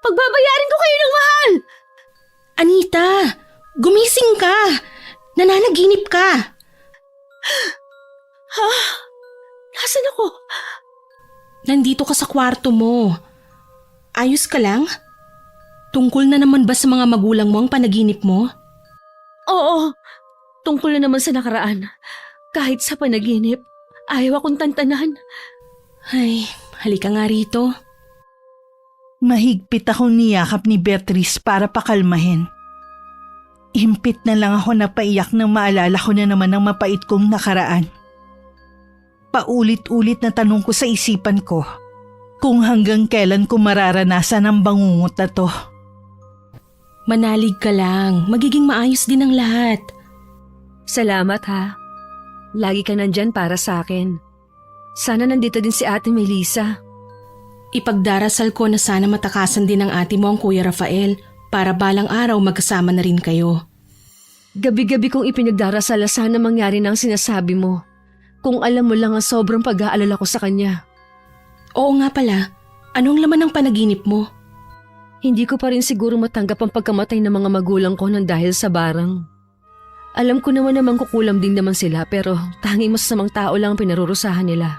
Pagbabayarin ko kayo ng mahal! Anita, gumising ka! Nananaginip ka! Ha? Nasaan ako? Nandito ka sa kwarto mo. Ayos ka lang? Tungkol na naman ba sa mga magulang mo ang panaginip mo? Oo, tungkol na naman sa nakaraan. Kahit sa panaginip, ayaw akong tantanan. Ay, halika nga rito. Mahigpit akong niyakap ni Beatrice para pakalmahin. Impit na lang ako na paiyak nang maalala ko na naman ang mapait kong nakaraan. Paulit-ulit na tanong ko sa isipan ko kung hanggang kailan ko mararanasan ang bangungot na to. Manalig ka lang, magiging maayos din ang lahat. Salamat ha. Lagi ka nandyan para sa akin. Sana nandito din si Ate Melissa. Ipagdarasal ko na sana matakasan din ng ate mo ang Kuya Rafael para balang araw magkasama na rin kayo. Gabi-gabi kong ipinagdarasal na sana mangyari ng sinasabi mo. Kung alam mo lang ang sobrang pag-aalala ko sa kanya. Oo nga pala, anong laman ng panaginip mo? Hindi ko pa rin siguro matanggap ang pagkamatay ng mga magulang ko nang dahil sa barang. Alam ko naman kukulam din naman sila pero tanging masasamang tao lang ang pinarurusahan nila.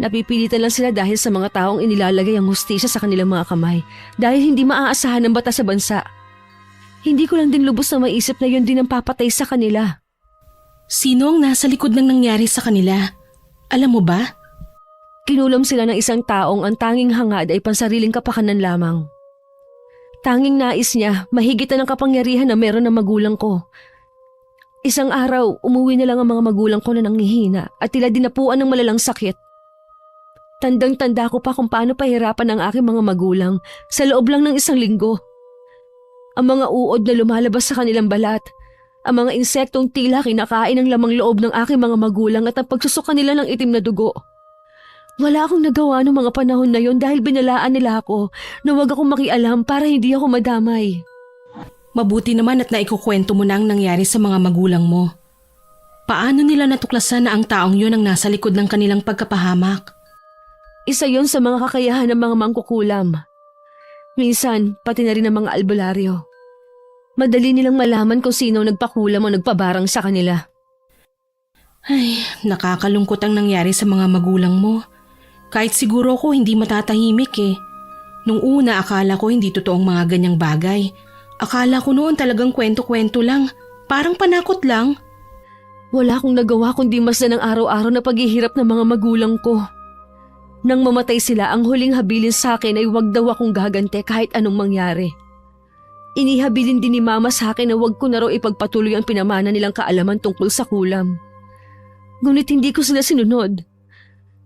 Napipilitan lang sila dahil sa mga taong inilalagay ang hustisya sa kanilang mga kamay dahil hindi maaasahan ng batas sa bansa. Hindi ko lang din lubos na maisip na yun din ang papatay sa kanila. Sino ang nasa likod ng nangyari sa kanila? Alam mo ba? Kinulong sila ng isang taong ang tanging hangad ay pansariling kapakanan lamang. Tanging nais niya, mahigitan ng kapangyarihan na meron ng magulang ko. Isang araw, umuwi na lang ang mga magulang ko na nanghihina at tila dinapuan ng malalang sakit. Tandang-tanda ko pa kung paano pahirapan ang aking mga magulang sa loob lang ng isang linggo. Ang mga uod na lumalabas sa kanilang balat, ang mga insektong tila kinakain ng lamang loob ng aking mga magulang at ang pagsusuka nila ng itim na dugo. Wala akong nagawa noong mga panahon na yon dahil binalaan nila ako na huwag akong makialam para hindi ako madamay. Mabuti naman at naikukwento mo na ang nangyari sa mga magulang mo. Paano nila natuklasan na ang taong yun ang nasa likod ng kanilang pagkapahamak? Isa yon sa mga kakayahan ng mga mangkukulam. Minsan, pati na rin ang mga albularyo. Madali nilang malaman kung sino nagpakulam o nagpabarang sa kanila. Ay, nakakalungkot ang nangyari sa mga magulang mo. Kahit siguro ko hindi matatahimik eh. Nung una akala ko hindi totoong mga ganyang bagay. Akala ko noon talagang kwento-kwento lang. Parang panakot lang. Wala akong nagawa kundi masdan ng araw-araw na paghihirap ng mga magulang ko. Nang mamatay sila, ang huling habilin sa akin ay wag daw akong gagante kahit anong mangyari. Inihabilin din ni Mama sa akin na wag ko na raw ipagpatuloy ang pinamana nilang kaalaman tungkol sa kulam. Ngunit hindi ko sila sinunod.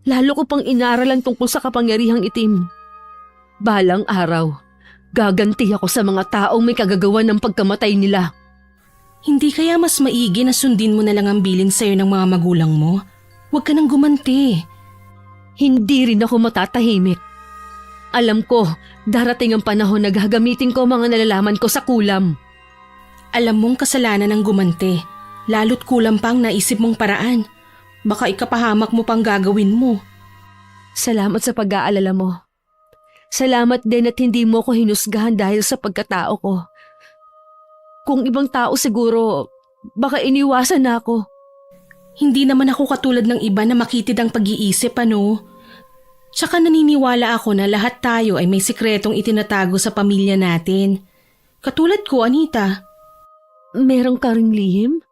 Lalo ko pang inaralan tungkol sa kapangyarihang itim. Balang araw, gaganti ako sa mga taong may kagagawan ng pagkamatay nila. Hindi kaya mas maigi na sundin mo na lang ang bilin sa'yo ng mga magulang mo? Huwag ka nang gumanti. Hindi rin ako matatahimik. Alam ko, darating ang panahon na gagamitin ko mga nalalaman ko sa kulam. Alam mong kasalanan ng gumanti, lalo't kulam pang naisip mong paraan. Baka ikapahamak mo pang gagawin mo. Salamat sa pag-aalala mo. Salamat din at hindi mo ko hinusgahan dahil sa pagkatao ko. Kung ibang tao siguro, baka iniwasan na ako. Hindi naman ako katulad ng iba na makitid ang pag-iisip, ano? Tsaka naniniwala ako na lahat tayo ay may sikretong itinatago sa pamilya natin. Katulad ko, Anita. Meron ka ring lihim?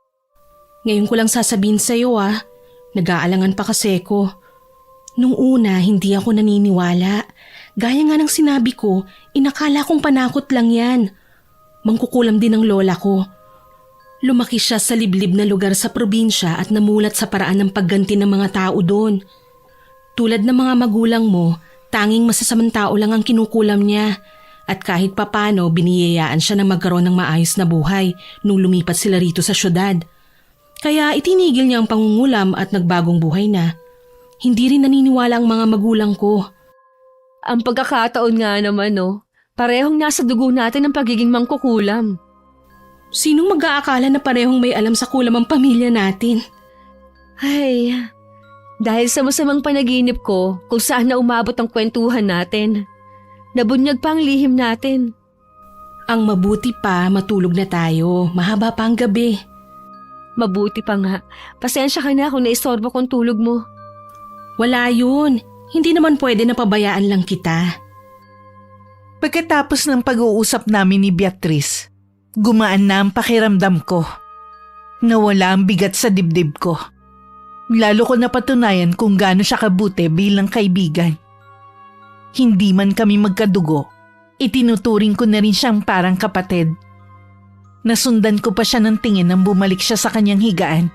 Ngayon ko lang sasabihin sa'yo nag-aalangan pa kasi ko. Nung una, hindi ako naniniwala. Gaya nga ng sinabi ko, inakala kong panakot lang yan. Mangkukulam din ang lola ko. Lumaki siya sa liblib na lugar sa probinsya at namulat sa paraan ng pagganti ng mga tao doon. Tulad ng mga magulang mo, tanging masasamang tao lang ang kinukulam niya. At kahit papano, biniyayaan siya na magkaroon ng maayos na buhay nung lumipat sila rito sa syudad. Kaya itinigil niya ang pangungulam at nagbagong buhay na. Hindi rin naniniwala ang mga magulang ko. Ang pagkakataon nga naman, parehong nasa dugo natin ang pagiging mangkukulam. Sinong mag-aakala na parehong may alam sa kulam ang pamilya natin? Ay, dahil sa masamang panaginip ko kung saan na umabot ang kwentuhan natin. Nabunyag pa ang lihim natin. Ang mabuti pa, matulog na tayo. Mahaba pa ang gabi. Mabuti pa nga. Pasensya ka na kung naistorbo kong tulog mo. Wala yun. Hindi naman pwede na pabayaan lang kita. Pagkatapos ng pag-uusap namin ni Beatrice, gumaan na ang pakiramdam ko. Nawala ang bigat sa dibdib ko. Lalo ko napatunayan kung gaano siya kabuti bilang kaibigan. Hindi man kami magkadugo, itinuturing ko na rin siyang parang kapatid. Nasundan ko pa siya ng tingin nang bumalik siya sa kanyang higaan.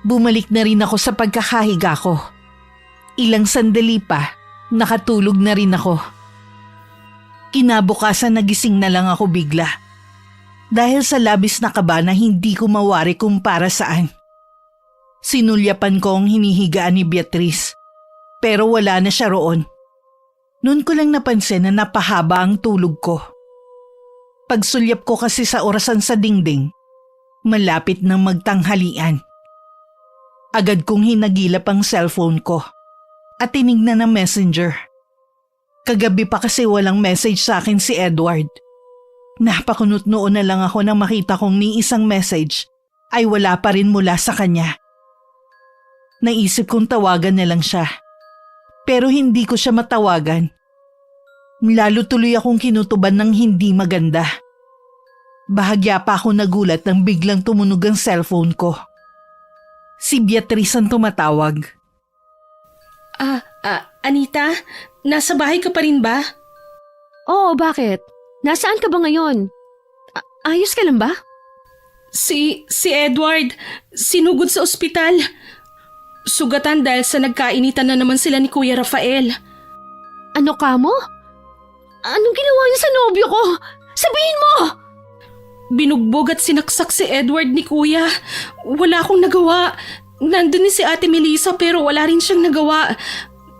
Bumalik na rin ako sa pagkakahiga ko. Ilang sandali pa, nakatulog na rin ako. Kinabukasan nagising na lang ako bigla. Dahil sa labis na kaba na hindi ko mawari kung para saan. Sinulyapan ko ang hinihigaan ni Beatrice, pero wala na siya roon. Noon ko lang napansin na napahaba ang tulog ko. Pagsulyap ko kasi sa orasan sa dingding, malapit nang magtanghalian. Agad kong hinagilap ang cellphone ko at tinignan ang messenger. Kagabi pa kasi walang message sa akin si Edward. Napakunot noon na lang ako nang makita kong ni isang message ay wala pa rin mula sa kanya. Naisip kong tawagan na lang siya. Pero hindi ko siya matawagan. Lalo tuloy akong kinutuban ng hindi maganda. Bahagya pa ako nagulat nang biglang tumunog ang cellphone ko. Si Beatrice ang tumatawag. Anita, nasa bahay ka pa rin ba? Oo, bakit? Nasaan ka ba ngayon? Ayos ka lang ba? Si Edward, sinugod sa ospital. Sugatan dahil sa nagkainitan na naman sila ni Kuya Rafael. Ano ka mo? Anong ginawa niya sa nobyo ko? Sabihin mo! Binugbog at sinaksak si Edward ni Kuya. Wala akong nagawa. Nandun ni si Ate Melissa pero wala rin siyang nagawa.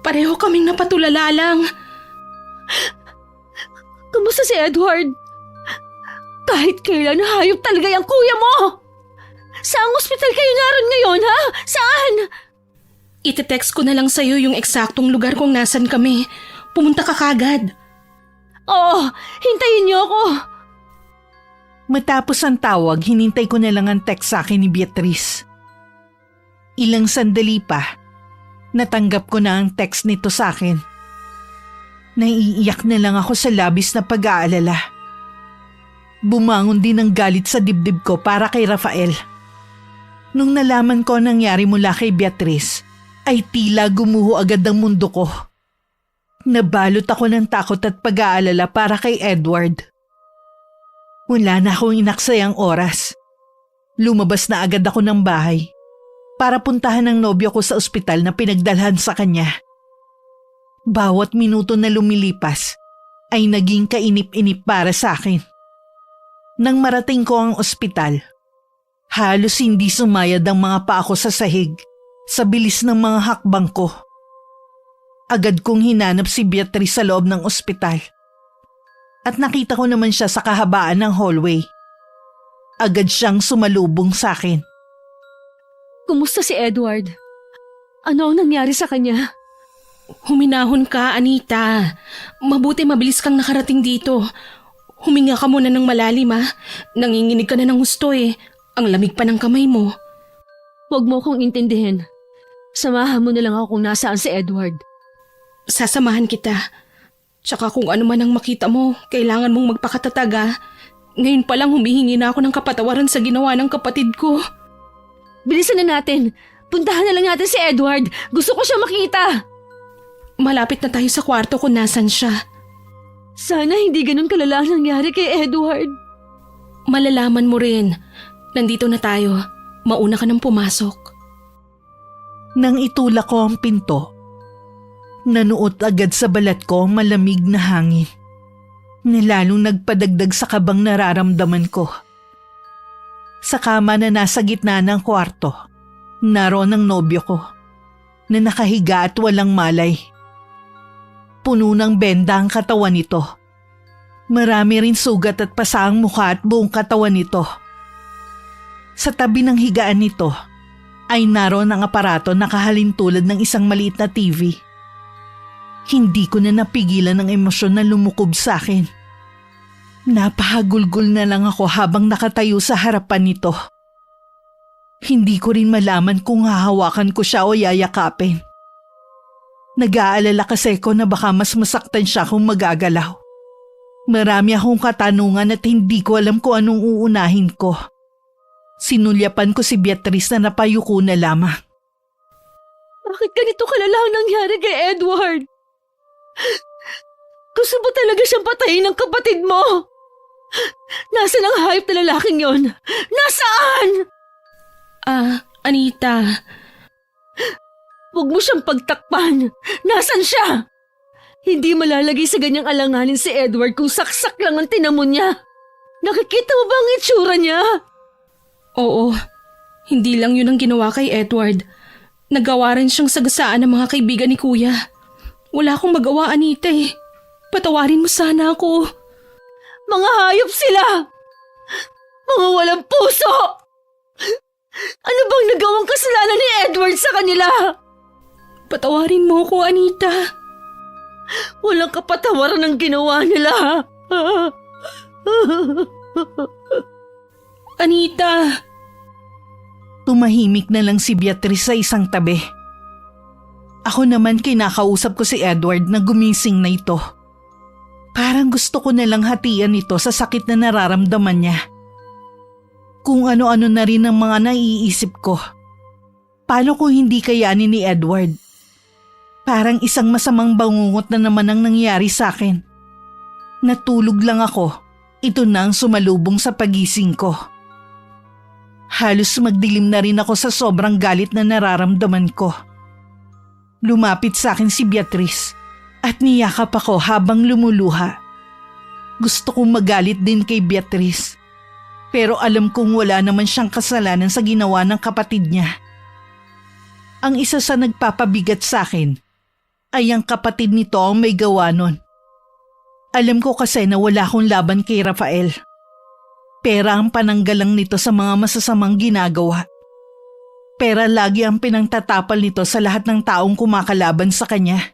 Pareho kaming napatulala lang. Kamusta si Edward? Kahit kailan hayop talaga yung kuya mo! Saang ospital kayo naroon ngayon, ha? Saan? Ite-text ko na lang sa'yo yung eksaktong lugar kung nasan kami. Pumunta ka kagad. Oo, hintayin niyo ako. Matapos ang tawag, hinintay ko na lang ang text sa akin ni Beatrice. Ilang sandali pa, natanggap ko na ang text nito sa akin. Naiiyak na lang ako sa labis na pag-aalala. Bumangon din ang galit sa dibdib ko para kay Rafael. Nung nalaman ko ang nangyari mula kay Beatrice, ay tila gumuho agad ang mundo ko. Nabalot ako ng takot at pag-aalala para kay Edward. Wala na akong inaksayang oras. Lumabas na agad ako ng bahay para puntahan ang nobyo ko sa ospital na pinagdalhan sa kanya. Bawat minuto na lumilipas ay naging kainip-inip para sa akin. Nang marating ko ang ospital, halos hindi sumayad ang mga paa ko sa sahig sa bilis ng mga hakbang ko. Agad kong hinanap si Beatrice sa loob ng ospital. At nakita ko naman siya sa kahabaan ng hallway. Agad siyang sumalubong sa akin. Kumusta si Edward? Ano ang nangyari sa kanya? Huminahon ka, Anita. Mabuti mabilis kang nakarating dito. Huminga ka muna ng malalim, ha? Nanginginig ka na ng husto eh. Ang lamig pa ng kamay mo. Huwag mo akong intindihin. Samahan mo na lang ako kung nasaan si Edward. Sasamahan kita. Tsaka kung ano man ang makita mo, kailangan mong magpakatatag, ha? Ngayon pa lang humihingi na ako ng kapatawaran sa ginawa ng kapatid ko. Bilisan na natin. Puntahan na lang natin si Edward. Gusto ko siya makita. Malapit na tayo sa kwarto kung nasan siya. Sana hindi ganun kalala ang nangyari kay Edward. Malalaman mo rin. Nandito na tayo. Mauna ka nang pumasok. Nang itulak ko ang pinto, nanuot agad sa balat ko ang malamig na hangin. Nilalong nagpadagdag sa kabang nararamdaman ko. Sa kama na nasa gitna ng kwarto, naroon ang nobyo ko, na nakahiga at walang malay. Puno ng benda ang katawan nito. Marami rin sugat at pasa ang mukha at buong katawan nito. Sa tabi ng higaan nito ay naroon ang aparato na kahalintulad ng isang maliit na TV. Hindi ko na napigilan ang emosyon na lumukob sa akin. Napahagulgol na lang ako habang nakatayo sa harapan nito. Hindi ko rin malaman kung hahawakan ko siya o yayakapin. Nag-aalala kasi ko na baka mas masaktan siya kung magagalaw. Marami akong katanungan at hindi ko alam kung anong uunahin ko. Sinulyapan ko si Beatrice na napayuko na lamang. Bakit ganito kalala ang nangyari kay Edward? Gusto mo talaga siyang patayin ng kapatid mo? Nasaan ang hayop na lalaking yon? Nasaan? Anita. Huwag mo siyang pagtakpan. Nasaan siya? Hindi malalagay sa ganyang alanganin si Edward kung saksak lang ang tinamon niya. Nakikita mo ba ang itsura niya? Oo, hindi lang yun ang ginawa kay Edward. Nagawa rin siyang sagasaan ng mga kaibigan ni Kuya. Wala akong magawa, Anita eh. Patawarin mo sana ako. Mga hayop sila! Mga walang puso! Ano bang nagawang kasalanan ni Edward sa kanila? Patawarin mo ako, Anita. Walang kapatawaran ang ginawa nila. Anita! Tumahimik na lang si Beatrice sa isang tabi. Ako naman kinakausap ko si Edward na gumising na ito. Parang gusto ko na lang hatian ito sa sakit na nararamdaman niya. Kung ano-ano na rin ang mga naiisip ko. Paano kung hindi kayanin ni Edward? Parang isang masamang bangungot na naman ang nangyari sa akin. Natulog lang ako. Ito na ang sumalubong sa pagising ko. Halos magdilim na rin ako sa sobrang galit na nararamdaman ko. Lumapit sa akin si Beatrice at niyakap ako habang lumuluha. Gusto kong magalit din kay Beatrice. Pero alam kong wala naman siyang kasalanan sa ginawa ng kapatid niya. Ang isa sa nagpapabigat sa akin ay ang kapatid nito ang may gawa nun. Alam ko kasi na wala akong laban kay Rafael. Pera ang pananggalang nito sa mga masasamang ginagawa. Pera lagi ang pinangtatapal nito sa lahat ng taong kumakalaban sa kanya.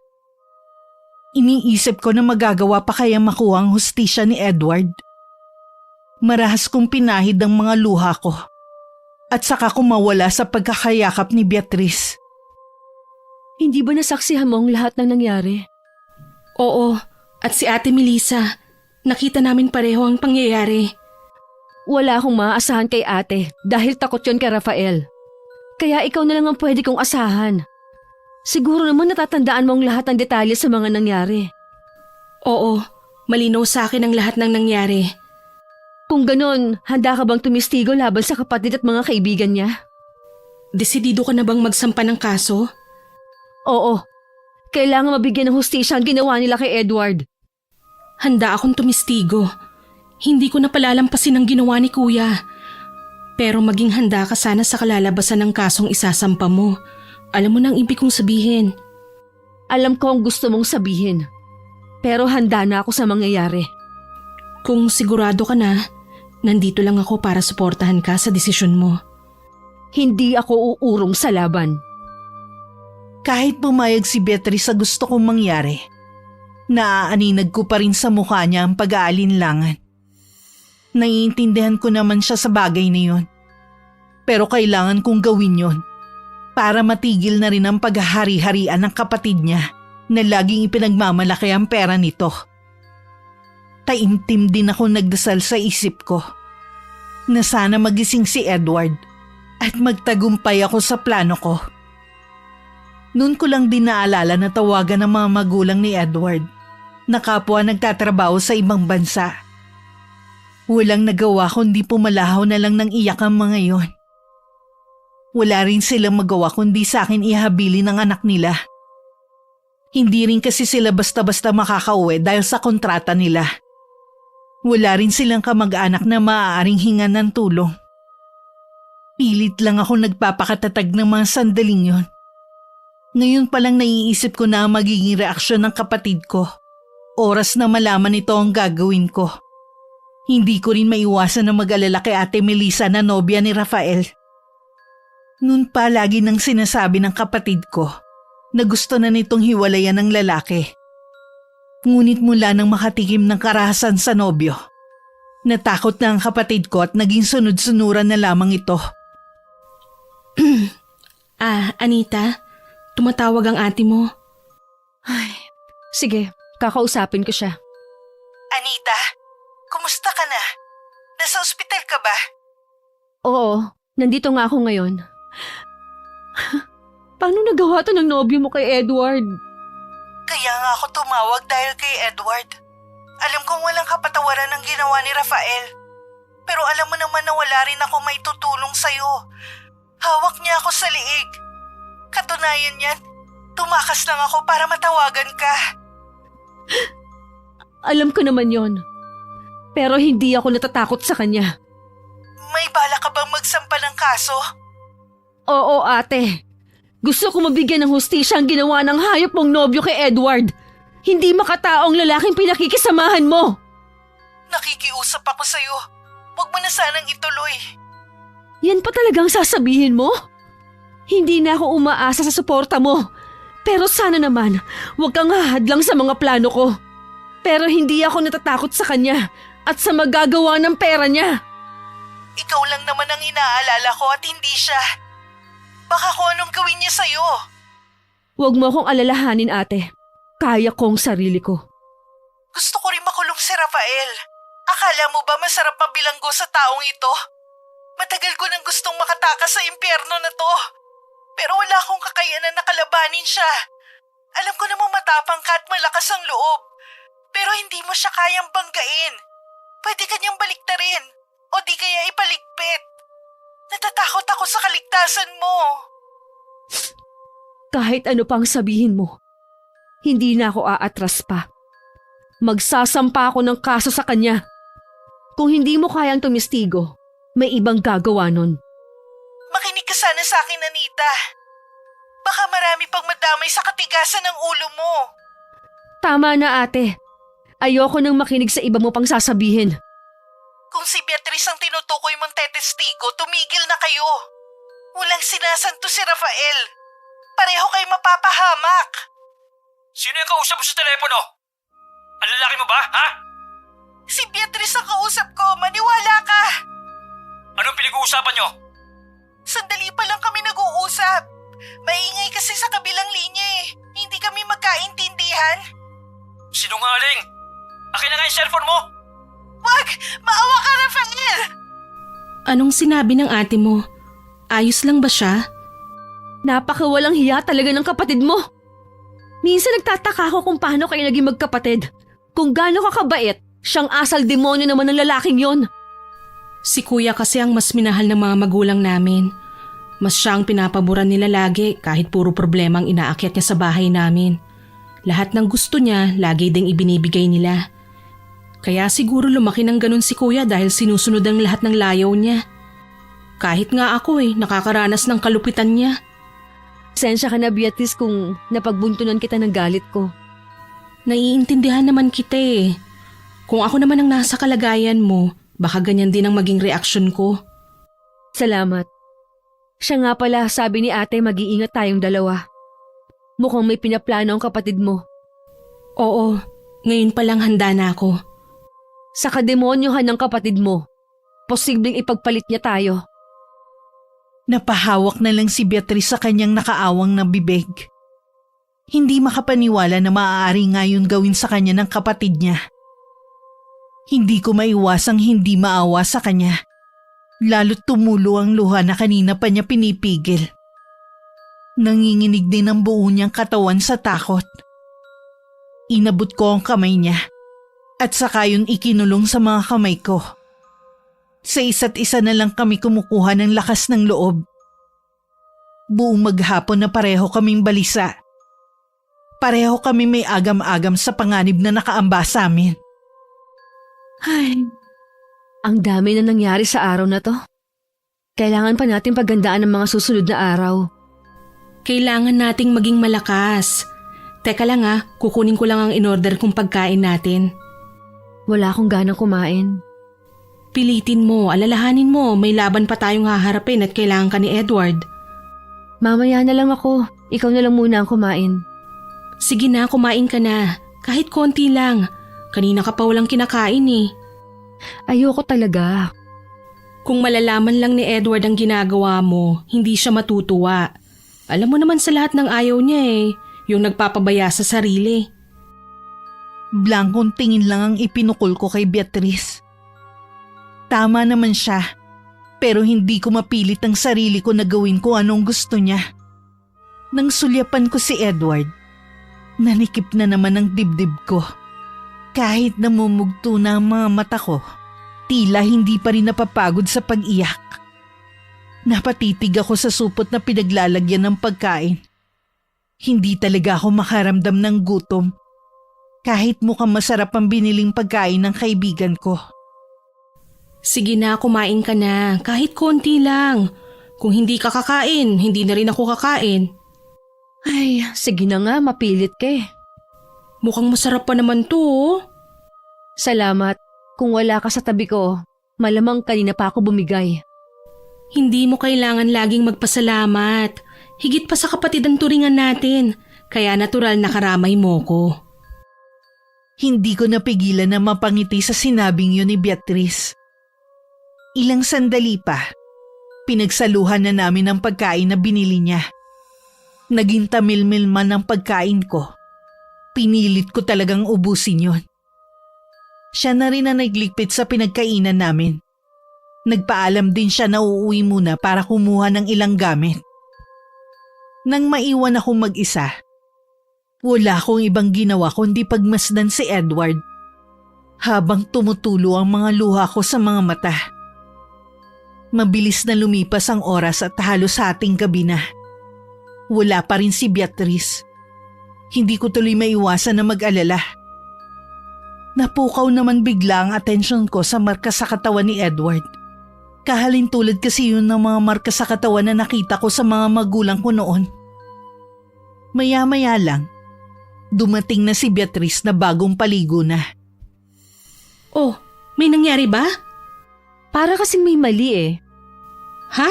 Iniisip ko na magagawa pa kaya makuha ang hustisya ni Edward. Marahas kong pinahid ang mga luha ko at saka ko mawala sa pagkakayakap ni Beatrice. Hindi ba nasaksihan mo ang lahat ng nangyari? Oo, at si Ate Melissa. Nakita namin pareho ang pangyayari. Wala akong maaasahan kay ate dahil takot yon kay Rafael. Kaya ikaw na lang ang pwede kong asahan. Siguro naman natatandaan mo ang lahat ng detalye sa mga nangyari. Oo, malinaw sa akin ang lahat ng nangyari. Kung ganon, handa ka bang tumistigo laban sa kapatid at mga kaibigan niya? Desidido ka na bang magsampa ng kaso? Oo. Kailangan mabigyan ng hustisya ang ginawa nila kay Edward. Handa akong tumistigo. Hindi ko na palalampasin ang ginawa ni Kuya. Pero maging handa ka sana sa kalalabasan ng kasong isasampa mo. Alam mo nang ibig kong sabihin. Alam ko ang gusto mong sabihin. Pero handa na ako sa mangyayari. Kung sigurado ka na, nandito lang ako para suportahan ka sa desisyon mo. Hindi ako uurong sa laban. Kahit pumayag si Beatrice sa gusto kong mangyari, naaaninag ko pa rin sa mukha niya ang pag-aalinlangan. Naiintindihan ko naman siya sa bagay na yun. Pero kailangan kong gawin yun para matigil na rin ang paghahari-harian ng kapatid niya na laging ipinagmamalaki ang pera nito. Taimtim din ako nagdasal sa isip ko na sana magising si Edward at magtagumpay ako sa plano ko. Noon ko lang din naalala na tawagan ng mga magulang ni Edward na kapwa nagtatrabaho sa ibang bansa. Walang nagawa kundi pumalahaw na lang ng iyak ang mga yon. Wala rin silang magawa kundi sa akin ihabili ng anak nila. Hindi rin kasi sila basta-basta makakauwi dahil sa kontrata nila. Wala rin silang kamag-anak na maaaring hingan ng tulong. Pilit lang ako nagpapakatatag ng mga sandaling yon. Ngayon palang naiisip ko na ang magiging reaksyon ng kapatid ko. Oras na malaman ito ang gagawin ko. Hindi ko rin maiwasan na mag-alala kay Ate Melissa na nobya ni Rafael. Noon pa lagi nang sinasabi ng kapatid ko na gusto na nitong hiwalayan ng lalaki Ngunit mula nang makatikim ng karahasan sa nobyo, natakot na ang kapatid ko at naging sunod-sunuran na lamang ito. Anita, tumatawag ang ate mo. Ay, sige, kakausapin ko siya. Anita, kumusta ka na? Nasa ospital ka ba? Oo, nandito nga ako ngayon. Paano nagawa to ng nobyo mo kay Edward? Kaya nga ako tumawag dahil kay Edward. Alam kong walang kapatawaran ang ginawa ni Rafael. Pero alam mo naman na wala rin ako may tutulong sa'yo. Hawak niya ako sa liig. Katunayan niyan, tumakas lang ako para matawagan ka. Alam ko naman yon. Pero hindi ako natatakot sa kanya. May bala ka bang magsampa ng kaso? Oo, ate. Gusto ko mabigyan ng hustisya ang ginawa ng hayop mong nobyo kay Edward. Hindi makataong lalaking pinakikisamahan mo. Nakikiusap ako sa'yo. Huwag mo na sanang ituloy. Yan pa talagang sasabihin mo? Hindi na ako umaasa sa suporta mo. Pero sana naman, huwag kang hahadlang sa mga plano ko. Pero hindi ako natatakot sa kanya at sa magagawa ng pera niya. Ikaw lang naman ang inaalala ko at hindi siya. Baka kung anong gawin niya sa'yo. Huwag mo akong alalahanin, ate. Kaya kong sarili ko. Gusto ko rin makulong si Rafael. Akala mo ba masarap mabilanggo sa taong ito? Matagal ko nang gustong makatakas sa impyerno na to. Pero wala akong kakayanan na kalabanin siya. Alam ko namang matapang ka at malakas ang loob. Pero hindi mo siya kayang banggain. Pwede kanyang baliktarin o di kaya ipaligpit. Natatakot ako sa kaligtasan mo. Kahit ano pang sabihin mo, hindi na ako aatras pa. Magsasampa ako ng kaso sa kanya. Kung hindi mo kayang tumistigo, may ibang gagawa nun. Makinig ka sana sa akin, Anita. Baka marami pang madamay sa katigasan ng ulo mo. Tama na, ate. Ayoko nang makinig sa iba mo pang sasabihin. Kung si Beatrice ang tinutukoy mong tetestigo, tumigil na kayo. Walang sinasanto si Rafael. Pareho kayo mapapahamak. Sino yung kausap mo sa telepono? Ang lalaki mo ba, ha? Si Beatrice ang kausap ko, maniwala ka. Anong pinag-uusapan nyo? Sandali pa lang kami nag-uusap. Maingay kasi sa kabilang linya eh. Hindi kami magkaintindihan. Sinungaling! Akin na nga yung cellphone mo! Wag! Maawa ka, Rafael! Anong sinabi ng ate mo? Ayos lang ba siya? Napakawalang hiya talaga ng kapatid mo. Minsan nagtataka ako kung paano kayo naging magkapatid. Kung gaano ka kabait, siyang asal demonyo naman ng lalaking yon. Si kuya kasi ang mas minahal ng mga magulang namin. Mas siya ang pinapaboran nila lagi kahit puro problema ang inaakyat niya sa bahay namin. Lahat ng gusto niya, lagi ding ibinibigay nila. Kaya siguro lumaki ng ganun si kuya dahil sinusunod ang lahat ng layaw niya. Kahit nga ako nakakaranas ng kalupitan niya. Sensya ka na, Beatrice, kung napagbuntunan kita ng galit ko. Naiintindihan naman kita eh. Kung ako naman ang nasa kalagayan mo, baka ganyan din ang maging reaksyon ko. Salamat. Siya nga pala, sabi ni ate, mag-iingat tayong dalawa. Mukhang may pinaplano ang kapatid mo. Oo, ngayon pa lang handa na ako. Sa kademonyohan ng kapatid mo, posibleng ipagpalit niya tayo. Napahawak na lang si Beatrice sa kanyang nakaawang na bibig. Hindi makapaniwala na maaari ngayon gawin sa kanya ng kapatid niya. Hindi ko maiwasang hindi maawa sa kanya. Lalo't tumulo ang luha na kanina pa niya pinipigil. Nanginginig din ang buo niyang katawan sa takot. Inabot ko ang kamay niya at saka yun ikinulong sa mga kamay ko. Sa isa't isa na lang kami kumukuha ng lakas ng loob. Buong maghapon na pareho kaming balisa. Pareho kami may agam-agam sa panganib na nakaamba sa amin. Ay, ang dami na nangyari sa araw na to. Kailangan pa natin pagandaan ang mga susunod na araw. Kailangan nating maging malakas. Teka lang kukunin ko lang ang in-order kong pagkain natin. Wala akong ganang kumain. Pilitin mo, alalahanin mo, may laban pa tayong haharapin at kailangan ka ni Edward. Mamaya na lang ako. Ikaw na lang muna ang kumain. Sige na, kumain ka na. Kahit konti lang. Kanina ka pa walang kinakain eh. Ayoko talaga. Kung malalaman lang ni Edward ang ginagawa mo, hindi siya matutuwa. Alam mo naman sa lahat ng ayaw niya eh, yung nagpapabaya sa sarili. Blankong tingin lang ang ipinukol ko kay Beatrice. Tama naman siya, pero hindi ko mapilit ang sarili ko na gawin kung anong gusto niya. Nang sulyapan ko si Edward, nanikip na naman ang dibdib ko. Kahit namumugto na ang mga mata ko, tila hindi pa rin napapagod sa pag-iyak. Napatitig ako sa supot na pinaglalagyan ng pagkain. Hindi talaga ako makaramdam ng gutom. Kahit mukhang masarap ang biniling pagkain ng kaibigan ko. Sige na, kumain ka na. Kahit konti lang. Kung hindi ka kakain, hindi na rin ako kakain. Ay, sige na nga, mapilit ka eh. Mukhang masarap pa naman to oh. Salamat. Kung wala ka sa tabi ko, malamang kanina pa ako bumigay. Hindi mo kailangan laging magpasalamat. Higit pa sa kapatid ang turingan natin. Kaya natural na karamay mo ko. Hindi ko napigilan na mapangiti sa sinabing yun ni Beatrice. Ilang sandali pa, pinagsaluhan na namin ang pagkain na binili niya. Naging tamilmil man ang pagkain ko. Pinilit ko talagang ubusin yon. Siya na rin ang nagligpit sa pinagkainan namin. Nagpaalam din siya na uuwi muna para kumuha ng ilang gamit. Nang maiwan ako mag-isa, wala akong ibang ginawa kundi pagmasdan si Edward habang tumutulo ang mga luha ko sa mga mata. Mabilis na lumipas ang oras at halos hating gabi na. Wala pa rin si Beatrice. Hindi ko tuloy maiwasan na mag-alala. Napukaw naman bigla ang atensyon ko sa marka sa katawan ni Edward. Kahalintulad kasi yun ng mga marka sa katawan na nakita ko sa mga magulang ko noon. Maya-maya lang, dumating na si Beatrice na bagong paligo na. Oh, may nangyari ba? Para kasing may mali eh. Ha?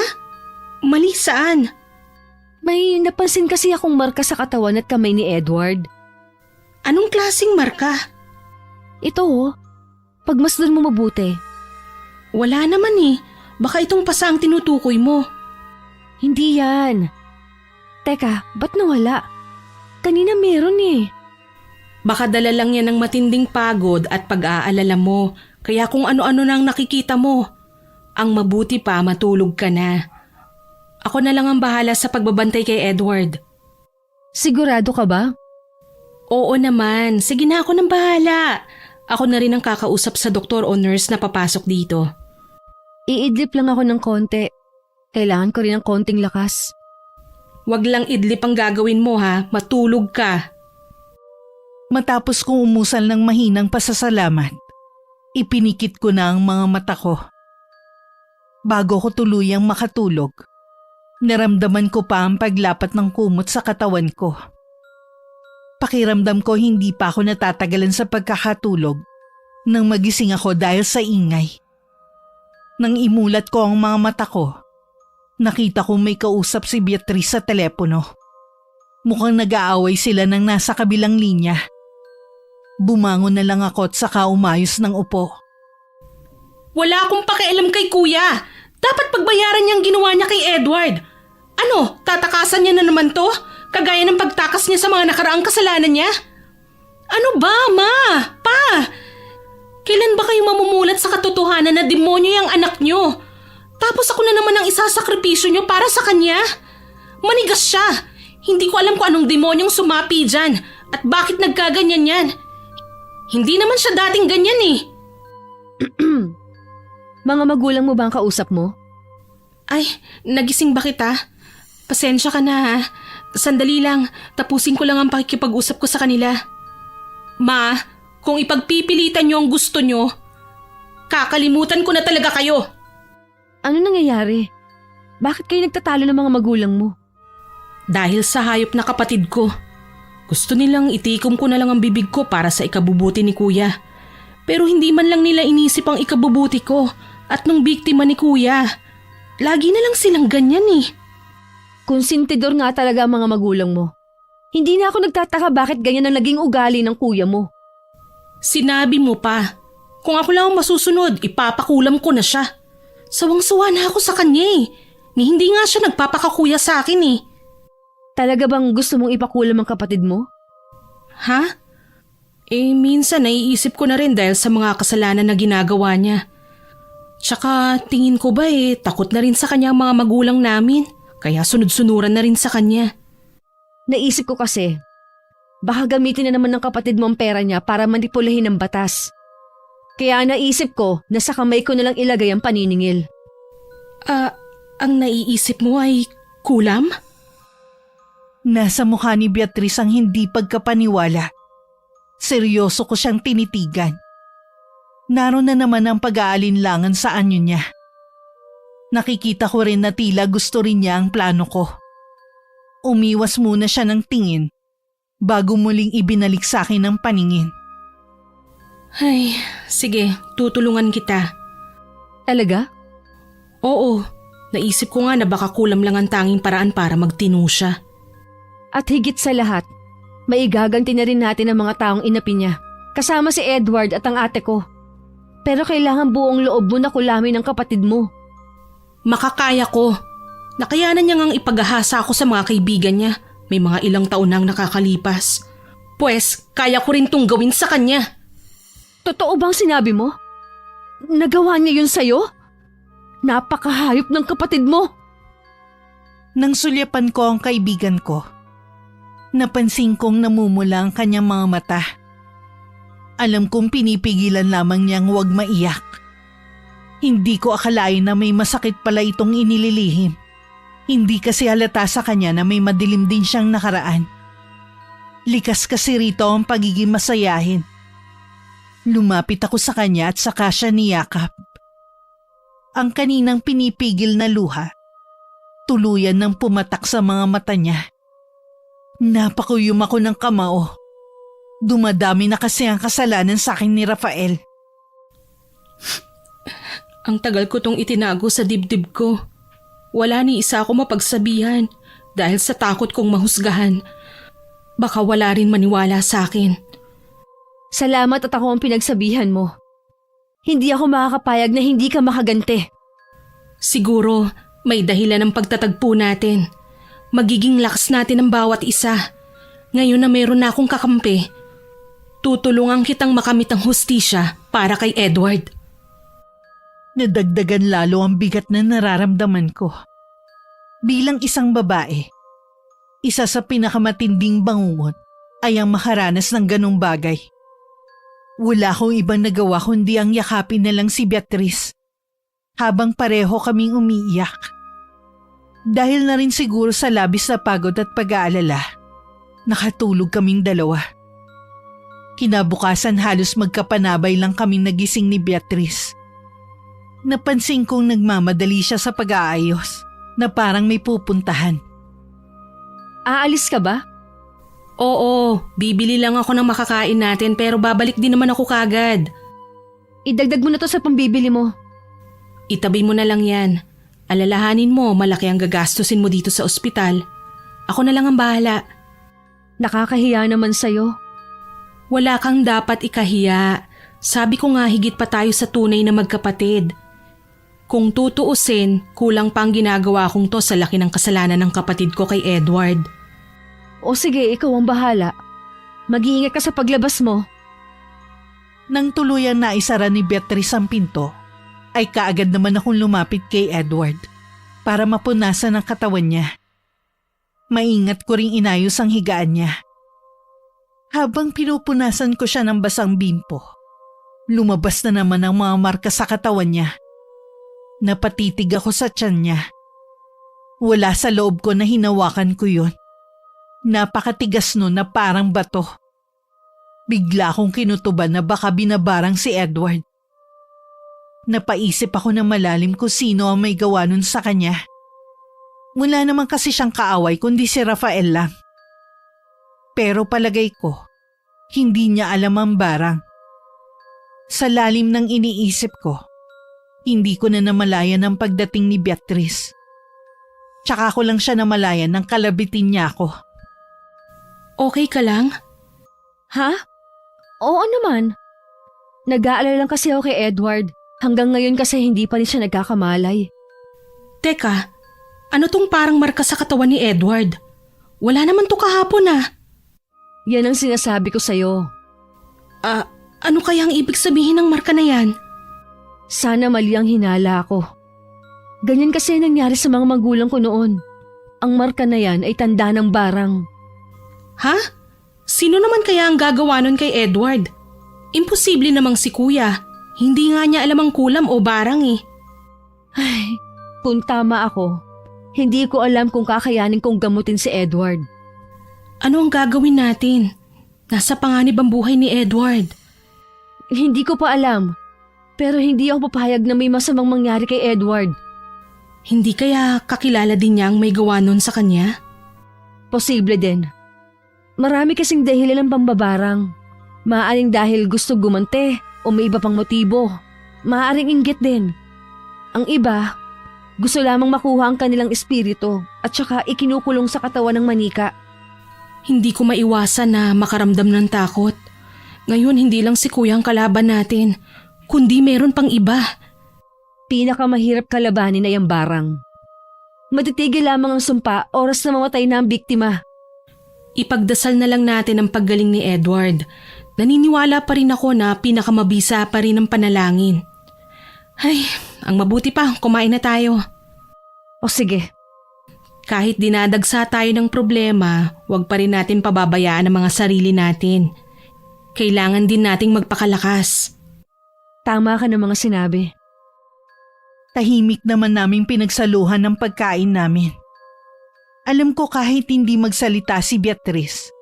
Mali saan? May napansin kasi akong marka sa katawan at kamay ni Edward. Anong klaseng marka? Ito oh, pagmasdan mo mabuti. Wala naman eh. Baka itong pasa ang tinutukoy mo. Hindi yan. Teka, ba't nawala? Kanina meron eh. Baka dala lang yan ng matinding pagod at pag-aalala mo. Kaya kung ano-ano nang nakikita mo. Ang mabuti pa, matulog ka na. Ako na lang ang bahala sa pagbabantay kay Edward. Sigurado ka ba? Oo naman. Sige na, ako nang bahala. Ako na rin ang kakausap sa doktor o nurse na papasok dito. Iidlip lang ako ng konti. Kailangan ko rin ng konting lakas. Wag lang idlip ang gagawin mo ha. Matulog ka. Matapos kong umusal ng mahinang pasasalamat, ipinikit ko na ang mga mata ko. Bago ko tuluyang makatulog, naramdaman ko pa ang paglapat ng kumot sa katawan ko. Pakiramdam ko hindi pa ako natatagalan sa pagkakatulog nang magising ako dahil sa ingay. Nang imulat ko ang mga mata ko, nakita ko may kausap si Beatrice sa telepono. Mukhang nag-aaway sila nang nasa kabilang linya. Bumangon na lang ako at saka umayos ng upo. Wala akong pakialam kay kuya. Dapat pagbayaran niyang ginawa niya kay Edward. Ano, tatakasan niya na naman to? Kagaya ng pagtakas niya sa mga nakaraang kasalanan niya? Ano ba, ma? Pa? Kailan ba kayo mamumulat sa katotohanan na demonyo yung anak niyo? Tapos ako na naman ang isasakripisyo niyo para sa kanya? Manigas siya. Hindi ko alam kung anong demonyong sumapi dyan at bakit nagkaganyan yan. Hindi naman siya dating ganyan eh. Mga magulang mo ba ang kausap mo? Ay, nagising ba kita? Pasensya ka na ha. Sandali lang, tapusin ko lang ang pakikipag-usap ko sa kanila. Ma, kung ipagpipilitan niyo ang gusto niyo, kakalimutan ko na talaga kayo. Ano nangyayari? Bakit kayo nagtatalo ng mga magulang mo? Dahil sa hayop na kapatid ko. Gusto nilang itikom ko na lang ang bibig ko para sa ikabubuti ni kuya. Pero hindi man lang nila inisip ang ikabubuti ko at nung biktima ni kuya. Lagi na lang silang ganyan eh. Konsentidor nga talaga ang mga magulang mo. Hindi na ako nagtataka bakit ganyan ang naging ugali ng kuya mo. Sinabi mo pa. Kung ako lang ang masusunod, ipapakulam ko na siya. Sawang-sawa na ako sa kanya eh. Ni hindi nga siya nagpapakakuya sa akin eh. Talaga bang gusto mong ipakulam ang kapatid mo? Ha? Minsan naiisip ko na rin dahil sa mga kasalanan na ginagawa niya. Tsaka tingin ko ba takot na rin sa kanya ang mga magulang namin. Kaya sunod-sunuran na rin sa kanya. Naisip ko kasi, baka gamitin na naman ng kapatid mo ang pera niya para manipulahin ng batas. Kaya naisip ko na sa kamay ko na lang ilagay ang paniningil. Ang naiisip mo ay kulam? Nasa mukha ni Beatrice ang hindi pagkapaniwala. Seryoso ko siyang tinitigan. Naroon na naman ang pag-aalinlangan sa anyo niya. Nakikita ko rin na tila gusto rin niya ang plano ko. Umiwas muna siya ng tingin bago muling ibinalik sa akin ang paningin. Ay, sige, tutulungan kita. Talaga? Oo, naisip ko nga na baka kulam lang ang tanging paraan para magtino siya. At higit sa lahat, maigaganti na rin natin ang mga taong inapi niya. Kasama si Edward at ang ate ko. Pero kailangan buong loob mo na kulamin ng kapatid mo. Makakaya ko. Nakayanan niya ngang ipagahasa ako sa mga kaibigan niya. May mga ilang taon nang nakakalipas. Pwes, kaya ko rin tong gawin sa kanya. Totoo bang sinabi mo? Nagawa niya yun sa'yo? Napakahayop ng kapatid mo. Nang sulyapan ko ang kaibigan ko, napansin kong namumula ang kanyang mga mata. Alam kong pinipigilan lamang niyang huwag maiyak. Hindi ko akalain na may masakit pala itong inililihim. Hindi kasi halata sa kanya na may madilim din siyang nakaraan. Likas kasi rito ang pagiging masayahin. Lumapit ako sa kanya at saka siya niyakap. Ang kaninang pinipigil na luha, tuluyan nang pumatak sa mga mata niya. Napakuyom ako ng kamao. Dumadami na kasi ang kasalanan sa akin ni Rafael. Ang tagal ko tong itinago sa dibdib ko. Wala ni isa ako mapagsabihan dahil sa takot kong mahusgahan. Baka wala rin maniwala sa akin. Salamat at ako ang pinagsabihan mo. Hindi ako makakapayag na hindi ka makaganti. Siguro may dahilan ng pagtatagpo natin. Magiging lakas natin ang bawat isa. Ngayon na mayroon na akong kakampi, tutulungan kitang makamit ang hustisya para kay Edward. Nadagdagan lalo ang bigat na nararamdaman ko. Bilang isang babae, isa sa pinakamatinding bangungot ay ang makaranas ng ganong bagay. Wala akong ibang nagawa kundi ang yakapin na lang si Beatrice habang pareho kaming umiiyak. Dahil na rin siguro sa labis na pagod at pag-aalala, nakatulog kaming dalawa. Kinabukasan halos magkapanabay lang kaming nagising ni Beatrice. Napansin kong nagmamadali siya sa pag-aayos na parang may pupuntahan. Aalis ka ba? Oo, bibili lang ako ng makakain natin pero babalik din naman ako kagad. Idagdag mo na to sa pambibili mo. Itabi mo na lang yan. Alalahanin mo malaki ang gagastusin mo dito sa ospital. Ako na lang ang bahala. Nakakahiya naman sa'yo. Wala kang dapat ikahiya. Sabi ko nga higit pa tayo sa tunay na magkapatid. Kung tutuusin, kulang pa ang ginagawa kong to sa laki ng kasalanan ng kapatid ko kay Edward. O sige, ikaw ang bahala. Mag-iingat ka sa paglabas mo. Nang tuluyang naisara ni Beatrice ang pinto, ay kaagad naman akong lumapit kay Edward para mapunasan ang katawan niya. Maingat ko ring inayos ang higaan niya. Habang pinupunasan ko siya ng basang bimpo, lumabas na naman ang mga marka sa katawan niya. Napatitig ako sa tiyan niya. Wala sa loob ko na hinawakan ko yun. Napakatigas nun na parang bato. Bigla akong kinutuban na baka binabarang si Edward. Napaisip ako na malalim kung sino ang may gawa nun sa kanya. Wala naman kasi siyang kaaway kundi si Rafael lang. Pero palagay ko, hindi niya alam ang barang. Sa lalim ng iniisip ko, hindi ko na namalayan ang pagdating ni Beatrice. Tsaka ko lang siya namalayan nang kalabitin niya ako. Okay ka lang? Ha? Oo naman. Nag-aalala lang kasi ako kay Edward. Hanggang ngayon kasi hindi pa rin siya nagkakamalay. Teka, ano tong parang marka sa katawan ni Edward? Wala naman to kahapon ah. Yan ang sinasabi ko sa'yo. Ano kaya ang ibig sabihin ng marka na yan? Sana mali ang hinala ko. Ganyan kasi nangyari sa mga magulang ko noon. Ang marka na yan ay tanda ng barang. Ha? Sino naman kaya ang gagawa nun kay Edward? Imposible namang si kuya. Hindi nga niya alam ang kulam o barang eh. Ay, kung tama ako, hindi ko alam kung kakayanin kong gamutin si Edward. Ano ang gagawin natin? Nasa panganib ang buhay ni Edward. Hindi ko pa alam. Pero hindi ako papayag na may masamang mangyari kay Edward. Hindi kaya kakilala din niya ang may gawa nun sa kanya? Posible din. Marami kasing dahilan ng pambabarang. Maaaring dahil gusto gumante o may iba pang motibo. Maaaring inggit din. Ang iba, gusto lamang makuha ang kanilang espiritu at saka ikinukulong sa katawan ng manika. Hindi ko maiwasan na makaramdam ng takot. Ngayon hindi lang si kuya ang kalaban natin, kundi meron pang iba. Pinakamahirap kalabanin ay ang barang. Matitigil lamang ang sumpa oras na mamatay na ang biktima. Ipagdasal na lang natin ang paggaling ni Edward. Naniniwala pa rin ako na pinakamabisa pa rin ang panalangin. Ay, ang mabuti pa, kumain na tayo. O sige, Kahit dinadagsa tayo ng problema, huwag pa rin natin pababayaan ang mga sarili natin. Kailangan din nating magpakalakas. tama ka ng mga sinabi. Tahimik naman naming pinagsaluhan ng pagkain namin. Alam ko kahit hindi magsalita si Beatrice,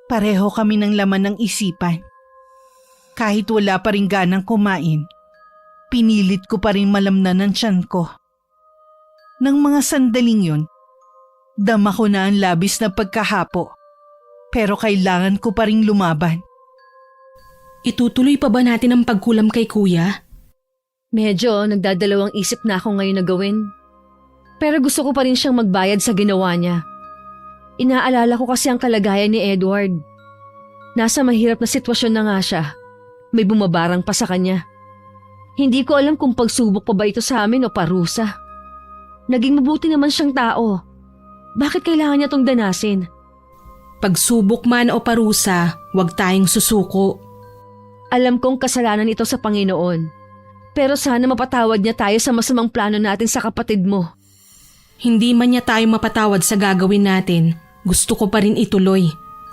pareho kami ng laman ng isipan. Kahit wala pa rin ganang kumain, pinilit ko pa rin malamnan ang tiyan ko. Nang mga sandaling yun, dama ko na ang labis na pagkahapo, pero kailangan ko pa rin lumaban. Itutuloy pa ba natin ang pagkulam kay kuya? Medyo nagdadalawang isip na ako ngayon na gawin. Pero gusto ko pa rin siyang magbayad sa ginawa niya. Inaalala ko kasi ang kalagayan ni Edward. Nasa mahirap na sitwasyon na nga siya. May bumabarang pa sa kanya. Hindi ko alam kung pagsubok pa ba ito sa amin o parusa. Naging mabuti naman siyang tao. Bakit kailangan niya tong danasin? Pagsubok man o parusa, huwag tayong susuko. Alam kong kasalanan ito sa Panginoon. Pero sana mapatawad niya tayo sa masamang plano natin sa kapatid mo. Hindi man niya tayo mapatawad sa gagawin natin, gusto ko pa rin ituloy.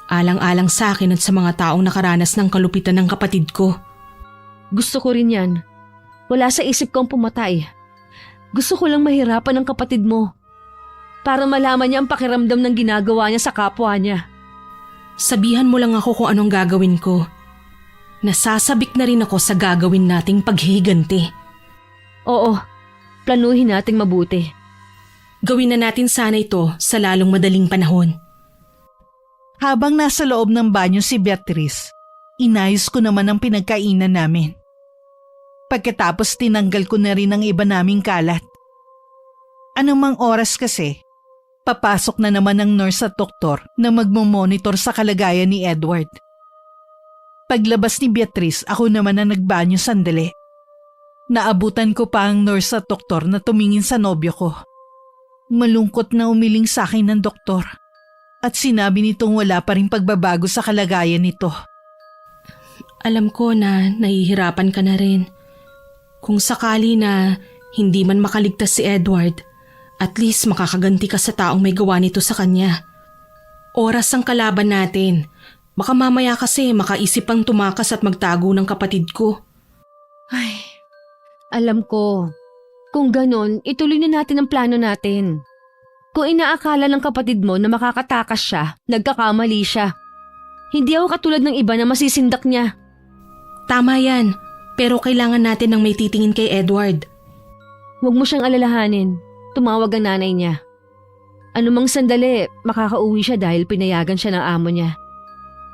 Alang-alang sa akin at sa mga taong nakaranas ng kalupitan ng kapatid ko. Gusto ko rin yan. Wala sa isip kong pumatay. Gusto ko lang mahirapan ang kapatid mo. Para malaman niya ang pakiramdam ng ginagawa niya sa kapwa niya. Sabihan mo lang ako kung anong gagawin ko. Nasasabik na rin ako sa gagawin nating paghihiganti. Oo, planuhin nating mabuti. Gawin na natin sana ito sa lalong madaling panahon. Habang nasa loob ng banyo si Beatrice, inayos ko naman ang pinagkainan namin. Pagkatapos tinanggal ko na rin ang iba naming kalat. Anumang oras kasi, papasok na naman ang nurse at doktor na magmomonitor sa kalagayan ni Edward. Paglabas ni Beatrice, ako naman ang nagbanyo sandali. Naabutan ko pa ang nurse at doktor na tumingin sa nobyo ko. Malungkot na umiling sa akin ng doktor at sinabi nitong wala pa rin pagbabago sa kalagayan nito. Alam ko na nahihirapan ka na rin. Kung sakali na hindi man makaligtas si Edward, at least makakaganti ka sa taong may gawa nito sa kanya. Oras ang kalaban natin. Baka mamaya kasi makaisip pang tumakas at magtago ng kapatid ko. Ay, alam ko. Kung ganon, ituloy na natin ang plano natin. Kung inaakala ng kapatid mo na makakatakas siya, nagkakamali siya. Hindi ako katulad ng iba na masisindak niya. Tama yan, pero kailangan natin ng may titingin kay Edward. Huwag mo siyang alalahanin. Tumawag ang nanay niya. Anumang sandali, makakauwi siya dahil pinayagan siya ng amo niya.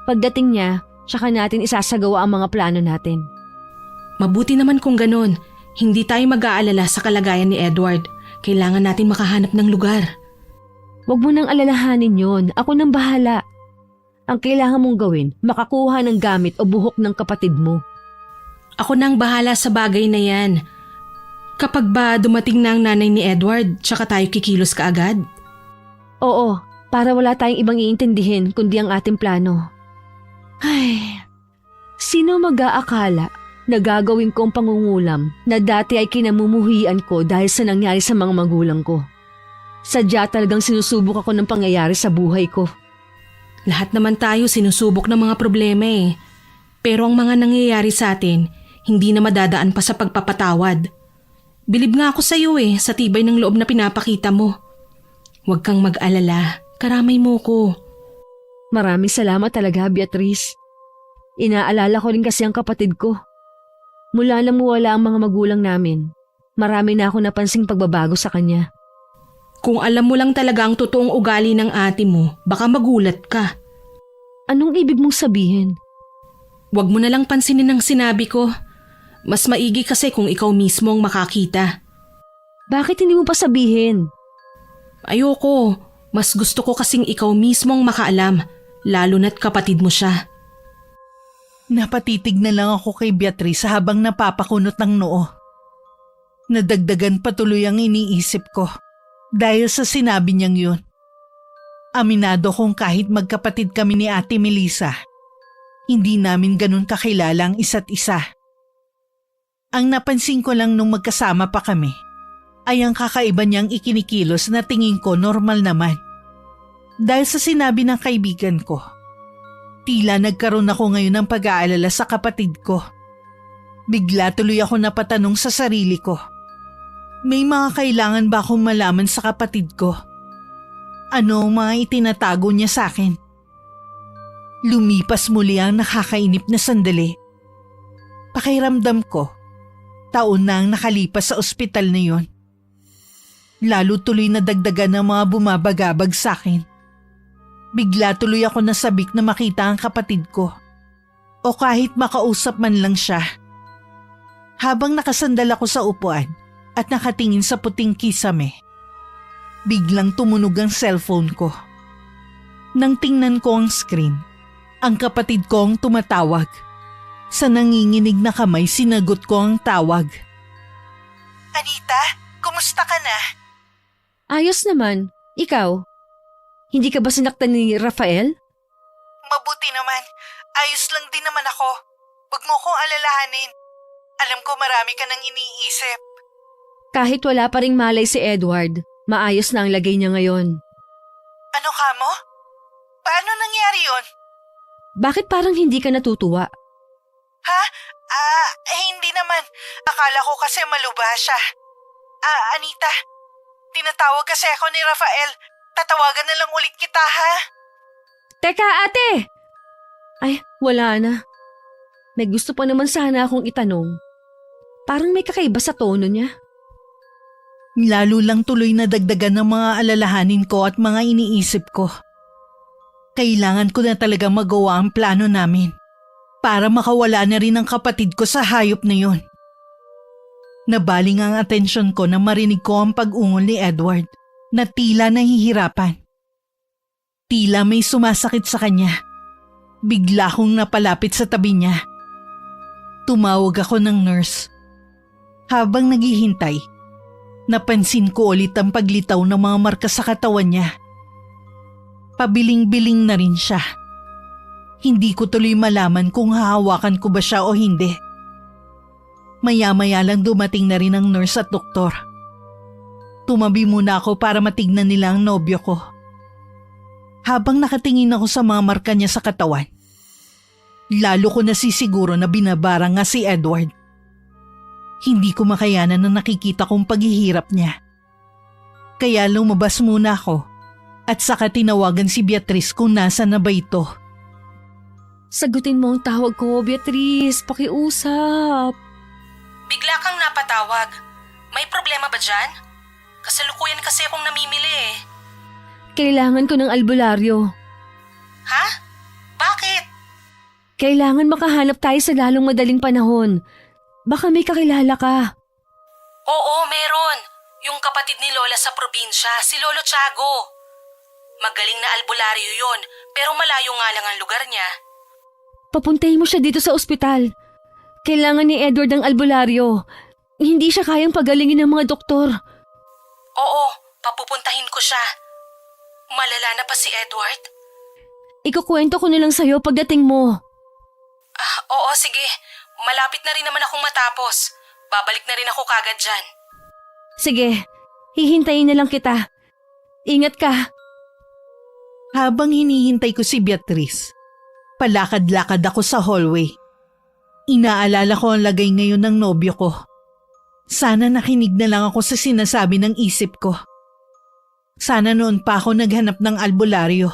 Pagdating niya, tsaka natin isasagawa ang mga plano natin. Mabuti naman kung ganon. Hindi tayo mag-aalala sa kalagayan ni Edward. Kailangan natin makahanap ng lugar. Huwag mo nang alalahanin yon. Ako nang bahala. Ang kailangan mong gawin, makakuha ng gamit o buhok ng kapatid mo. Ako nang bahala sa bagay na yan. Kapag ba dumating na ang nanay ni Edward, tsaka tayo kikilos kaagad? Oo, para wala tayong ibang iintindihin kundi ang ating plano. Ay, sino mag-aakala na gagawin ko ang pangungulam na dati ay kinamumuhian ko dahil sa nangyari sa mga magulang ko? Sadya talagang sinusubok ako ng pangyayari sa buhay ko. Lahat naman tayo sinusubok ng mga problema eh. Pero ang mga nangyayari sa atin, hindi na madadaan pa sa pagpapatawad. Bilib nga ako sa iyo eh, sa tibay ng loob na pinapakita mo. Huwag kang mag-alala, karamay mo ko. Maraming salamat talaga, Beatrice. Inaalala ko rin kasi ang kapatid ko. Mula nang mawala ang mga magulang namin, marami na ako napansing pagbabago sa kanya. Kung alam mo lang talaga ang totoong ugali ng ate mo, baka magulat ka. Anong ibig mong sabihin? Huwag mo na lang pansinin ang sinabi ko. Mas maigi kasi kung ikaw mismo ang makakita. Bakit hindi mo pa sabihin? Ayoko. Mas gusto ko kasing ikaw mismo ang makaalam, lalo na't kapatid mo siya. Napatitig na lang ako kay Beatrice habang napapakunot ng noo. Nadagdagan patuloy ang iniisip ko dahil sa sinabi niyang yun. Aminado kong kahit magkapatid kami ni Ate Melissa, hindi namin ganun kakilala ang isa't isa. Ang napansin ko lang nung magkasama pa kami ay ang kakaiba niyang ikinikilos na tingin ko normal naman. Dahil sa sinabi ng kaibigan ko, tila nagkaroon ako ngayon ng pag-aalala sa kapatid ko. Bigla tuloy ako napatanong sa sarili ko. May mga kailangan ba akong malaman sa kapatid ko? Ano ang mga itinatago niya sa akin? Lumipas muli ang nakakainip na sandali. Pakiramdam ko, taon na ang nakalipas sa ospital na yon. Lalo tuloy na dagdagan ng mga bumabagabag sa akin. Bigla tuloy ako nasabik na makita ang kapatid ko. O kahit makausap man lang siya. Habang nakasandal ako sa upuan at nakatingin sa puting kisame, biglang tumunog ang cellphone ko. Nang tingnan ko ang screen, ang kapatid ko ang tumatawag. Sa nanginginig na kamay, sinagot ko ang tawag. Anita, kumusta ka na? Ayos naman. Ikaw? Hindi ka ba sinaktan ni Rafael? Mabuti naman. Ayos lang din naman ako. Huwag mo kong alalahanin. Alam ko marami ka nang iniisip. Kahit wala pa ring malay si Edward, maayos na ang lagay niya ngayon. Ano ka mo? Paano nangyari yon? Bakit parang hindi ka natutuwa? Ha? Hindi naman. Akala ko kasi maluba siya. Anita, tinatawag kasi ako ni Rafael. Tatawagan na lang ulit kita, ha? Teka, ate! Ay, wala na. May gusto pa naman sana akong itanong. Parang may kakaiba sa tono niya. Lalo lang tuloy na dagdagan ng mga alalahanin ko at mga iniisip ko. Kailangan ko na talaga magawa ang plano namin para makawala na rin ang kapatid ko sa hayop na yun. Nabaling ang atensyon ko na marinig ko ang pag-ungol ni Edward na tila nahihirapan. Tila may sumasakit sa kanya. Bigla kong napalapit sa tabi niya. Tumawag ako ng nurse. Habang naghihintay, napansin ko ulit ang paglitaw ng mga marka sa katawan niya. Pabiling-biling na rin siya. Hindi ko tuloy malaman kung hahawakan ko ba siya o hindi. Maya-maya lang dumating na rin ang nurse at doktor. Tumabi muna ako para matignan nila ang nobyo ko. Habang nakatingin ako sa mga marka niya sa katawan, lalo ko nasisiguro na binabara nga si Edward. Hindi ko makayanan na nakikita kong paghihirap niya. Kaya lumabas muna ako at saka tinawagan si Beatrice kung nasa na ba ito. Sagutin mo ang tawag ko, Beatrice. Pakiusap. Bigla kang napatawag. May problema ba dyan? Kasalukuyan kasi akong namimili eh. Kailangan ko ng albularyo. Ha? Bakit? Kailangan makahanap tayo sa lalong madaling panahon. Baka may kakilala ka. Oo, meron. Yung kapatid ni Lola sa probinsya, si Lolo Tiago. Magaling na albularyo yun, pero malayo nga lang ang lugar niya. Papuntahin mo siya dito sa ospital. Kailangan ni Edward ang albularyo. Hindi siya kayang pagalingin ng mga doktor. Oo, papupuntahin ko siya. Malala na pa si Edward? Ikukwento ko na lang sa'yo pagdating mo. Oo, sige. Malapit na rin naman akong matapos. Babalik na rin ako kagad dyan. Sige, hihintayin na lang kita. Ingat ka. Habang hinihintay ko si Beatrice, palakad-lakad ako sa hallway. Inaalala ko ang lagay ngayon ng nobyo ko. Sana nakinig na lang ako sa sinasabi ng isip ko. Sana noon pa ako naghanap ng albularyo.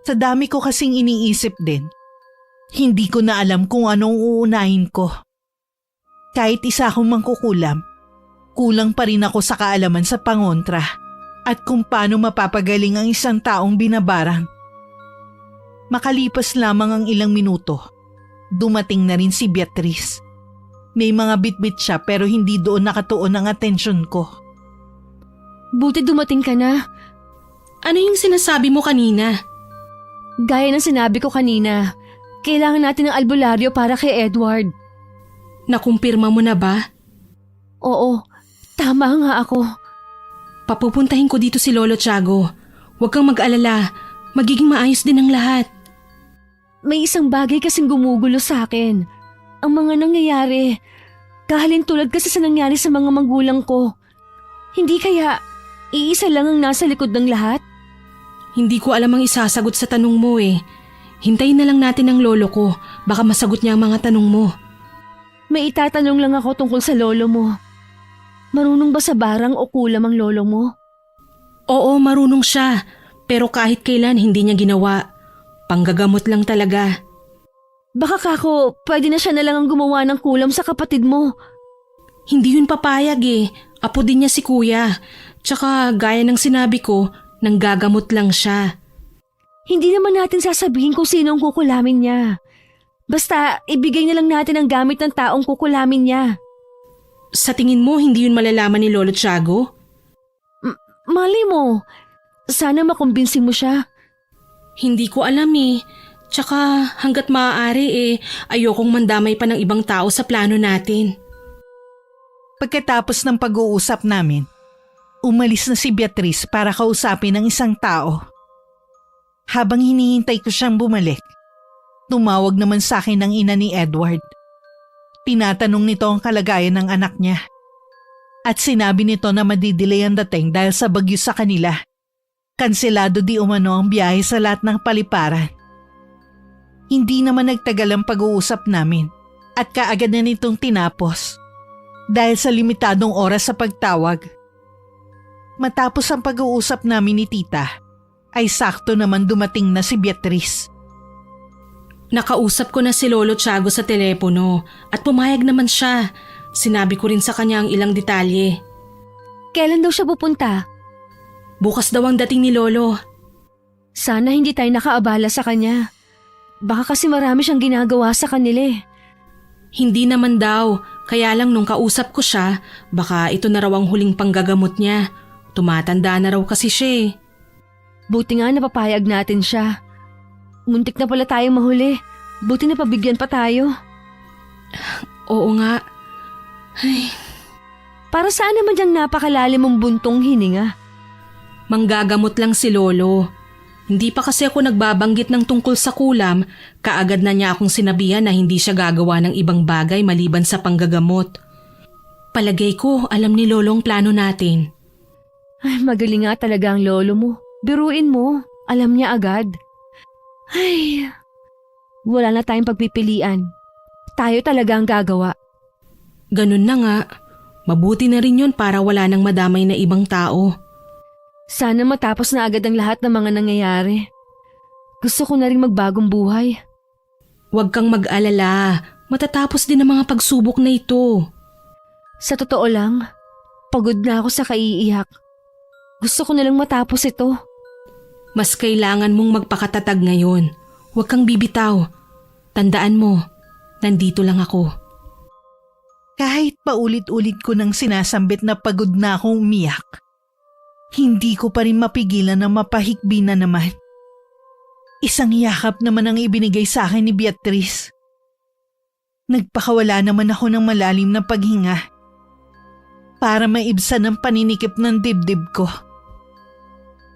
Sa dami ko kasing iniisip din, hindi ko na alam kung anong uunahin ko. Kahit isa akong mangkukulam, kulang pa rin ako sa kaalaman sa pangontra at kung paano mapapagaling ang isang taong binabarang. Makalipas lamang ang ilang minuto, dumating na rin si Beatrice. May mga bitbit siya pero hindi doon nakatuon ang atensyon ko. Buti dumating ka na. Ano yung sinasabi mo kanina? Gaya ng sinabi ko kanina, kailangan natin ng albularyo para kay Edward. Nakumpirma mo na ba? Oo, tama nga ako. Papupuntahin ko dito si Lolo Tiago. Huwag kang mag-alala. Magiging maayos din ang lahat. May isang bagay kasing gumugulo sa akin. Ang mga nangyayari, kahalintulad kasi sa nangyari sa mga magulang ko. Hindi kaya iisa lang ang nasa likod ng lahat? Hindi ko alam ang isasagot sa tanong mo eh. Hintayin na lang natin ang lolo ko. Baka masagot niya ang mga tanong mo. May itatanong lang ako tungkol sa lolo mo. Marunong ba sa barang o kulam ang lolo mo? Oo, marunong siya. Pero kahit kailan hindi niya ginawa. Panggagamot lang talaga. Baka kako, pwede na siya na lang ang gumawa ng kulam sa kapatid mo. Hindi yun papayag eh. Apo din niya si kuya. Tsaka gaya ng sinabi ko, nanggagamot lang siya. Hindi naman natin sasabihin kung sino ang kukulamin niya. Basta ibigay na lang natin ang gamit ng taong kukulamin niya. Sa tingin mo, hindi yun malalaman ni Lolo Tiago? Mali mo, sana makumbinsi mo siya. Hindi ko alam eh. Tsaka hanggat maaari ayokong mandamay pa ng ibang tao sa plano natin. Pagkatapos ng pag-uusap namin, umalis na si Beatrice para kausapin ng isang tao. Habang hinihintay ko siyang bumalik, tumawag naman sa akin ang ina ni Edward. Tinatanong nito ang kalagayan ng anak niya. At sinabi nito na madidelay ang dating dahil sa bagyo sa kanila. Kanselado di umano ang biyahe sa lahat ng paliparan. Hindi naman nagtagal ang pag-uusap namin at kaagad na nitong tinapos dahil sa limitadong oras sa pagtawag. Matapos ang pag-uusap namin ni tita, ay sakto naman dumating na si Beatrice. Nakausap ko na si Lolo Tiago sa telepono at pumayag naman siya. Sinabi ko rin sa kanya ang ilang detalye. Kailan daw siya pupunta? Bukas daw ang dating ni Lolo. Sana hindi tayo nakaabala sa kanya. Baka kasi marami siyang ginagawa sa kanila eh. Hindi naman daw, kaya lang nung kausap ko siya, baka ito na raw ang huling panggagamot niya. Tumatanda na raw kasi siya eh. Buti nga napapayag natin siya. Muntik na pala tayong mahuli. Buti na pabigyan pa tayo. Oo nga. Ay, Para saan naman diyang napakalalim mong buntong hininga? manggagamot lang si Lolo. Hindi pa kasi ako nagbabanggit ng tungkol sa kulam, kaagad na niya akong sinabihan na hindi siya gagawa ng ibang bagay maliban sa panggagamot. Palagay ko, alam ni Lolo ang plano natin. Ay, magaling nga talaga ang lolo mo. Biruin mo, alam niya agad. Ay, wala na tayong pagpipilian. Tayo talaga ang gagawa. Ganun na nga. Mabuti na rin yun para wala nang madamay na ibang tao. Sana matapos na agad ang lahat ng mga nangyayari. Gusto ko na rin magbagong buhay. Huwag kang mag-alala. Matatapos din ang mga pagsubok na ito. Sa totoo lang, pagod na ako sa kaiiyak. Gusto ko na lang matapos ito. Mas kailangan mong magpakatatag ngayon. Huwag kang bibitaw. Tandaan mo, nandito lang ako. Kahit paulit-ulit ko nang sinasambit na pagod na akong umiyak, Hindi ko pa rin mapigilan na mapahikbi na naman. Isang yakap naman ang ibinigay sa akin ni Beatrice. Nagpakawala naman ako ng malalim na paghinga para maibsan ang paninikip ng dibdib ko.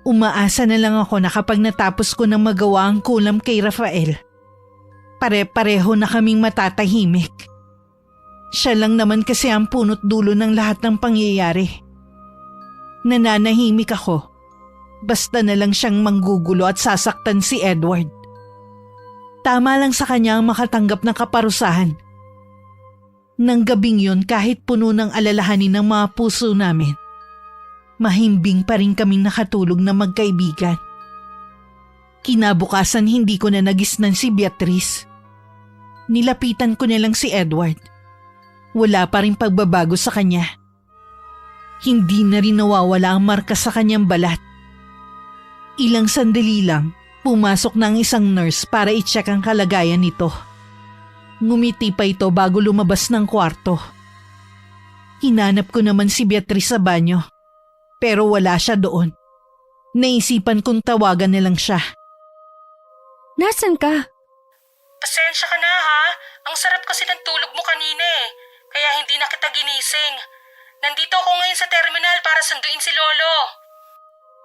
Umaasa na lang ako na kapag natapos ko ng magawa ang kulam kay Rafael, pare-pareho na kaming matatahimik. Siya lang naman kasi ang punot dulo ng lahat ng pangyayari. Nananahimik ako. Basta na lang siyang manggugulo at sasaktan si Edward. Tama lang sa kanya ang makatanggap ng kaparusahan. Nang gabing yun, kahit puno ng alalahanin ng mga puso namin, mahimbing pa rin kaming nakatulog na magkaibigan. Kinabukasan hindi ko na nagisnan si Beatrice. Nilapitan ko na lang si Edward. Wala pa rin pagbabago sa kanya. Hindi na rin nawawala ang marka sa kanyang balat. Ilang sandali lang, pumasok na ang isang nurse para i-check ang kalagayan nito. Ngumiti pa ito bago lumabas ng kwarto. Hinanap ko naman si Beatrice sa banyo, pero wala siya doon. Naisipan kong tawagan na lang siya. Nasaan ka? Pasensya ka na ha. Ang sarap kasi ng tulog mo kanina eh. Kaya hindi na kita ginising. Nandito ako ngayon sa terminal para sunduin si Lolo.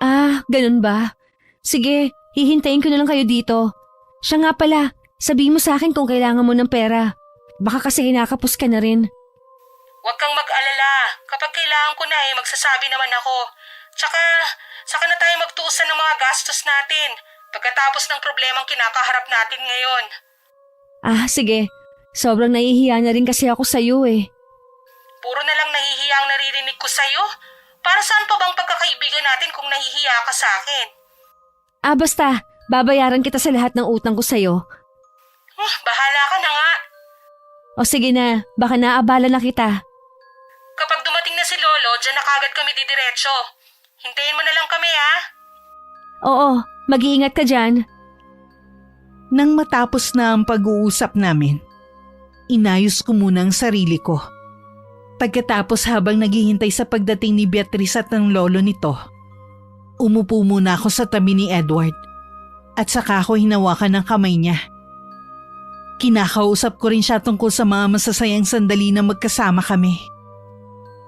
Ah, ganun ba? Sige, hihintayin ko na lang kayo dito. Siya nga pala, sabihin mo sa akin kung kailangan mo ng pera. Baka kasi kinakapos ka na rin. Huwag kang mag-alala. Kapag kailangan ko na magsasabi naman ako. Tsaka, saka na tayo magtuusan ng mga gastos natin. Pagkatapos ng problemang kinakaharap natin ngayon. Ah, sige. Sobrang nahihiya na rin kasi ako sa'yo eh. Puro na lang nahihiya ang naririnig ko sa'yo. Para saan pa bang pagkakaibigan natin kung nahihiya ka sa akin? Ah, basta. Babayaran kita sa lahat ng utang ko sa'yo. Bahala ka na nga. O sige na, baka naabala na kita. Kapag dumating na si Lolo, dyan na kagad kami didiretso. Hintayin mo na lang kami ha. Oo, mag-iingat ka dyan. Nang matapos na ang pag-uusap namin, inayos ko muna ang sarili ko. Pagkatapos habang naghihintay sa pagdating ni Beatrice at ng lolo nito, umupo muna ako sa tabi ni Edward at saka ako hinawakan ng kamay niya. Kinakausap ko rin siya tungkol sa mga masasayang sandali na magkasama kami.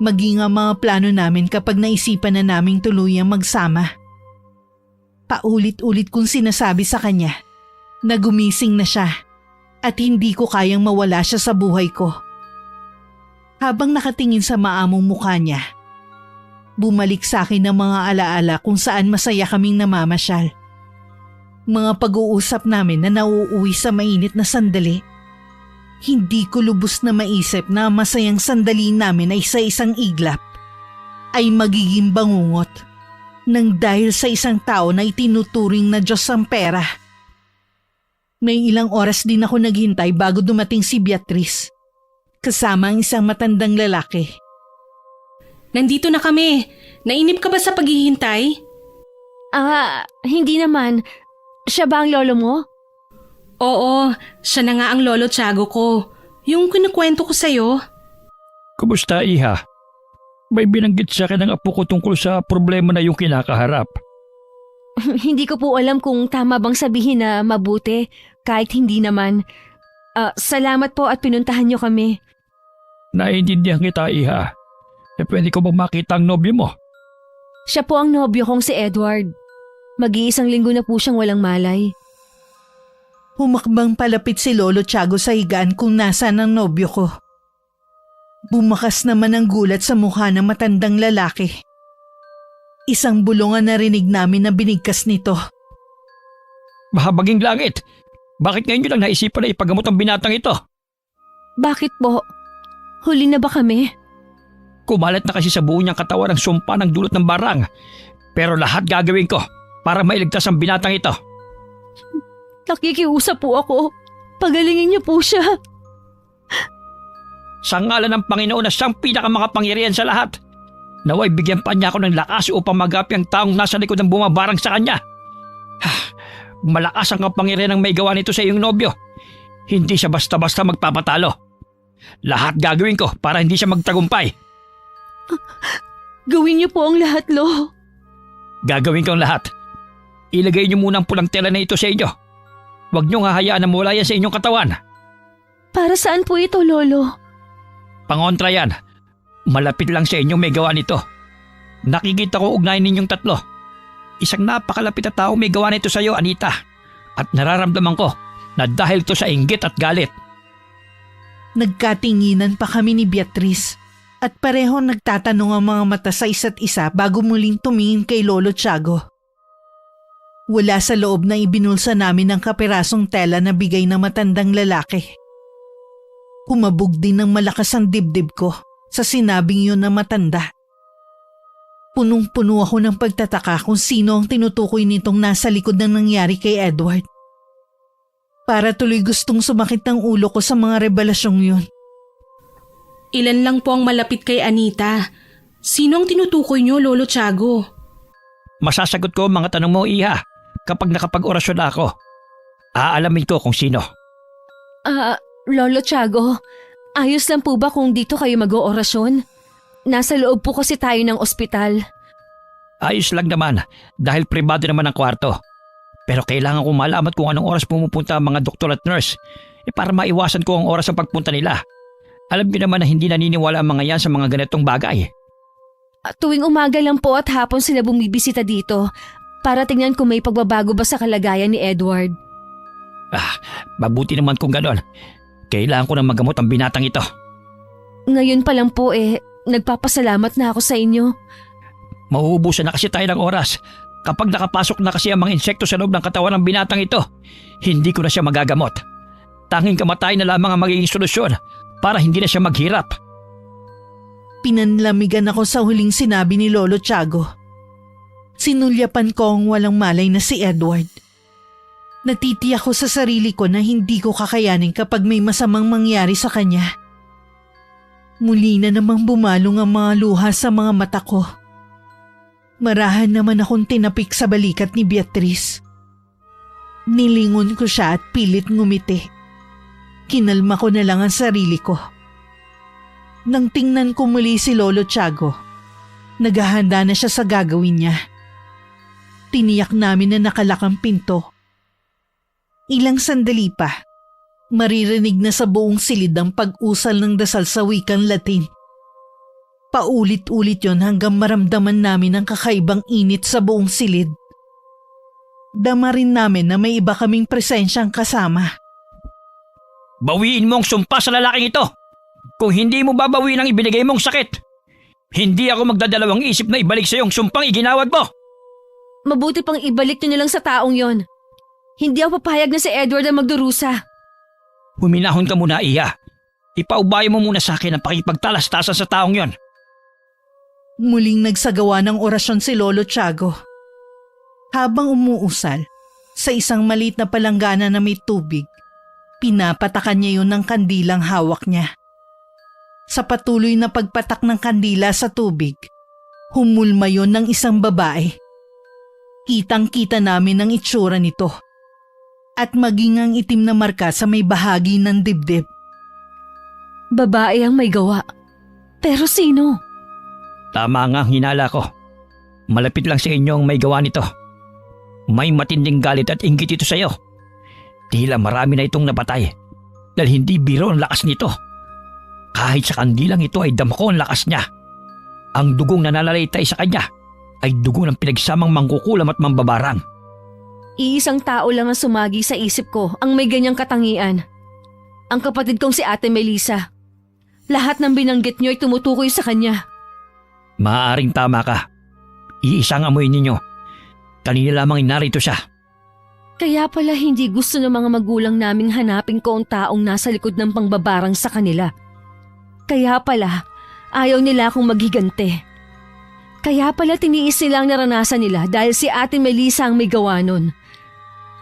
Maging ang mga plano namin kapag naisipan na naming tuluyang magsama. Paulit-ulit kong sinasabi sa kanya na gumising na siya at hindi ko kayang mawala siya sa buhay ko. Habang nakatingin sa maamong mukha niya, bumalik sa akin ang mga alaala kung saan masaya kaming namamasyal. Mga pag-uusap namin na nauuwi sa mainit na sandali. Hindi ko lubos na maisip na masayang sandali namin ay sa isang iglap ay magiging bangungot nang dahil sa isang tao na itinuturing na Diyos ang pera. May ilang oras din ako naghintay bago dumating si Beatrice, kasama ang isang matandang lalaki. Nandito na kami. Nainip ka ba sa paghihintay? Ah, hindi naman. Siya ba ang lolo mo? Oo, siya na nga ang lolo Tiago ko. Yung kinukwento ko sa'yo. Kumusta, Iha? May binanggit sa akin ng apo ko tungkol sa problema na yung kinakaharap. Hindi ko po alam kung tama bang sabihin na mabuti, kahit hindi naman. Salamat po at pinuntahan niyo kami. Naiintindihan kita, Iha. Pwede ko bang makita ang nobyo mo? Siya po ang nobyo kong si Edward. Mag-iisang linggo na po siyang walang malay. Humakbang palapit si Lolo Tiago sa higaan kung nasaan ang nobyo ko. Bumakas naman ang gulat sa mukha ng matandang lalaki. Isang bulungan na rinig namin na binigkas nito. Mahabaging langit! Bakit ngayon nyo lang naisipan na ipagamot ang binatang ito? Bakit po? Huli na ba kami? Kumalat na kasi sa buo niyang katawan ang sumpa ng dulot ng barang. Pero lahat gagawin ko para mailigtas ang binatang ito. Nakikiusap po ako. Pagalingin niyo po siya. Sa ngalan ng Panginoon na siyang pinakamakapangyarihan sa lahat, naway bigyan pa niya ako ng lakas upang magapi ang taong nasa likod ng bumabarang sa kanya. Malakas ang kapangyarihan ng may gawa nito sa iyong nobyo. Hindi siya basta-basta magpapatalo. Lahat gagawin ko para hindi siya magtagumpay. Gawin niyo po ang lahat, Lo. Gagawin ko ang lahat. Ilagay niyo muna ang pulang tela na ito sa inyo. Huwag niyong hahayaan na mawala yan sa inyong katawan. Para saan po ito, Lolo? Pangontra yan. Malapit lang sa inyong may gawa nito. Nakikita ko ugnayan ninyong tatlo. Isang napakalapit na tao may gawa nito sa iyo, Anita. At nararamdaman ko na dahil to sa inggit at galit. Nagkatinginan pa kami ni Beatrice at pareho nagtatanong ang mga mata sa isa't isa bago muling tumingin kay Lolo Tiago. Wala sa loob na ibinulsa namin ang kapirasong tela na bigay ng matandang lalaki. Kumabog din ng malakas ang dibdib ko sa sinabing yun ng matanda. Punong-puno ako ng pagtataka kung sino ang tinutukoy nitong nasa likod ng nangyari kay Edward. Para tuloy gustong sumakit ang ulo ko sa mga revelasyong yun. Ilan lang po ang malapit kay Anita. Sino ang tinutukoy niyo, Lolo Tiago? Masasagot ko ang mga tanong mo, Iha, kapag nakapag-orasyon na ako. Aalamin ko kung sino. Lolo Tiago, ayos lang po ba kung dito kayo mag-oorasyon? Nasa loob po kasi tayo ng ospital. Ayos lang naman dahil pribado naman ang kwarto. Pero kailangan kong malaman kung anong oras pumupunta ang mga doktor at nurse para maiwasan ko ang oras ng pagpunta nila. Alam niyo naman na hindi naniniwala ang mga yan sa mga ganitong bagay. Tuwing umaga lang po at hapon sila bumibisita dito para tingnan kung may pagbabago ba sa kalagayan ni Edward. Mabuti naman kung ganon. Kailangan ko na magamot ang binatang ito. Ngayon pa lang po nagpapasalamat na ako sa inyo. Mauubusan na kasi tayo ng oras. Kapag nakapasok na kasi ang mga insekto sa loob ng katawan ng binatang ito, hindi ko na siya magagamot. Tanging kamatay na lamang ang magiging solusyon para hindi na siya maghirap. Pinanlamigan ako sa huling sinabi ni Lolo Tiago. Sinulyapan ko ang walang malay na si Edward. Natitiyak ko sa sarili ko na hindi ko kakayanin kapag may masamang mangyari sa kanya. Muli na namang bumalong ang mga luha sa mga mata ko. Marahan naman akong tinapik sa balikat ni Beatrice. Nilingon ko siya at pilit ngumiti. Kinalma ko na lang ang sarili ko. Nang tingnan ko muli si Lolo Tiago, naghahanda na siya sa gagawin niya. Tiniyak namin na nakalakang pinto. Ilang sandali pa, maririnig na sa buong silid ang pag-usal ng dasal sa wikang Latin. Paulit-ulit yon hanggang maramdaman namin ang kakaibang init sa buong silid. Dama rin namin na may iba kaming presensyang kasama. Bawiin mo ang sumpa sa lalaking ito! Kung hindi mo babawiin ang ibinigay mong sakit, hindi ako magdadalawang isip na ibalik sa iyong sumpang iginawad mo! Mabuti pang ibalik niyo nilang sa taong yon. Hindi ako papayag na si Edward ang magdurusa. Huminahon ka muna, Iya. Ipaubayo mo muna sa akin ang pakipagtalastasan sa taong yon. Muling nagsagawa ng orasyon si Lolo Tiago. Habang umuusal, sa isang maliit na palanggana na may tubig, pinapatakan niya yun ng kandilang hawak niya. Sa patuloy na pagpatak ng kandila sa tubig, humulma yon ng isang babae. Kitang-kita namin ang itsura nito at maging ang itim na marka sa may bahagi ng dibdib. Babae ang may gawa. Pero sino? Tama nga ang hinala ko. Malapit lang sa inyo ang may gawa nito. May matinding galit at inggit ito sa iyo. Tila marami na itong napatay dahil hindi biro ang lakas nito. Kahit sa kandilang ito ay damako ang lakas niya. Ang dugong nananalaytay sa kanya ay dugo ng pinagsamang mangkukulam at mambabarang. Iisang tao lang ang sumagi sa isip ko ang may ganyang katangian. Ang kapatid kong si Ate Melissa. Lahat ng binanggit niyo ay tumutukoy sa kanya. Maaaring tama ka. Iisang amoy ninyo. Kanina lamang narito siya. Kaya pala hindi gusto ng mga magulang naming hanapin ko ang taong nasa likod ng pangbabarang sa kanila. Kaya pala ayaw nila akong maghigante. Kaya pala tiniis nila ang naranasan nila dahil si Ate Melissa ang may gawa nun.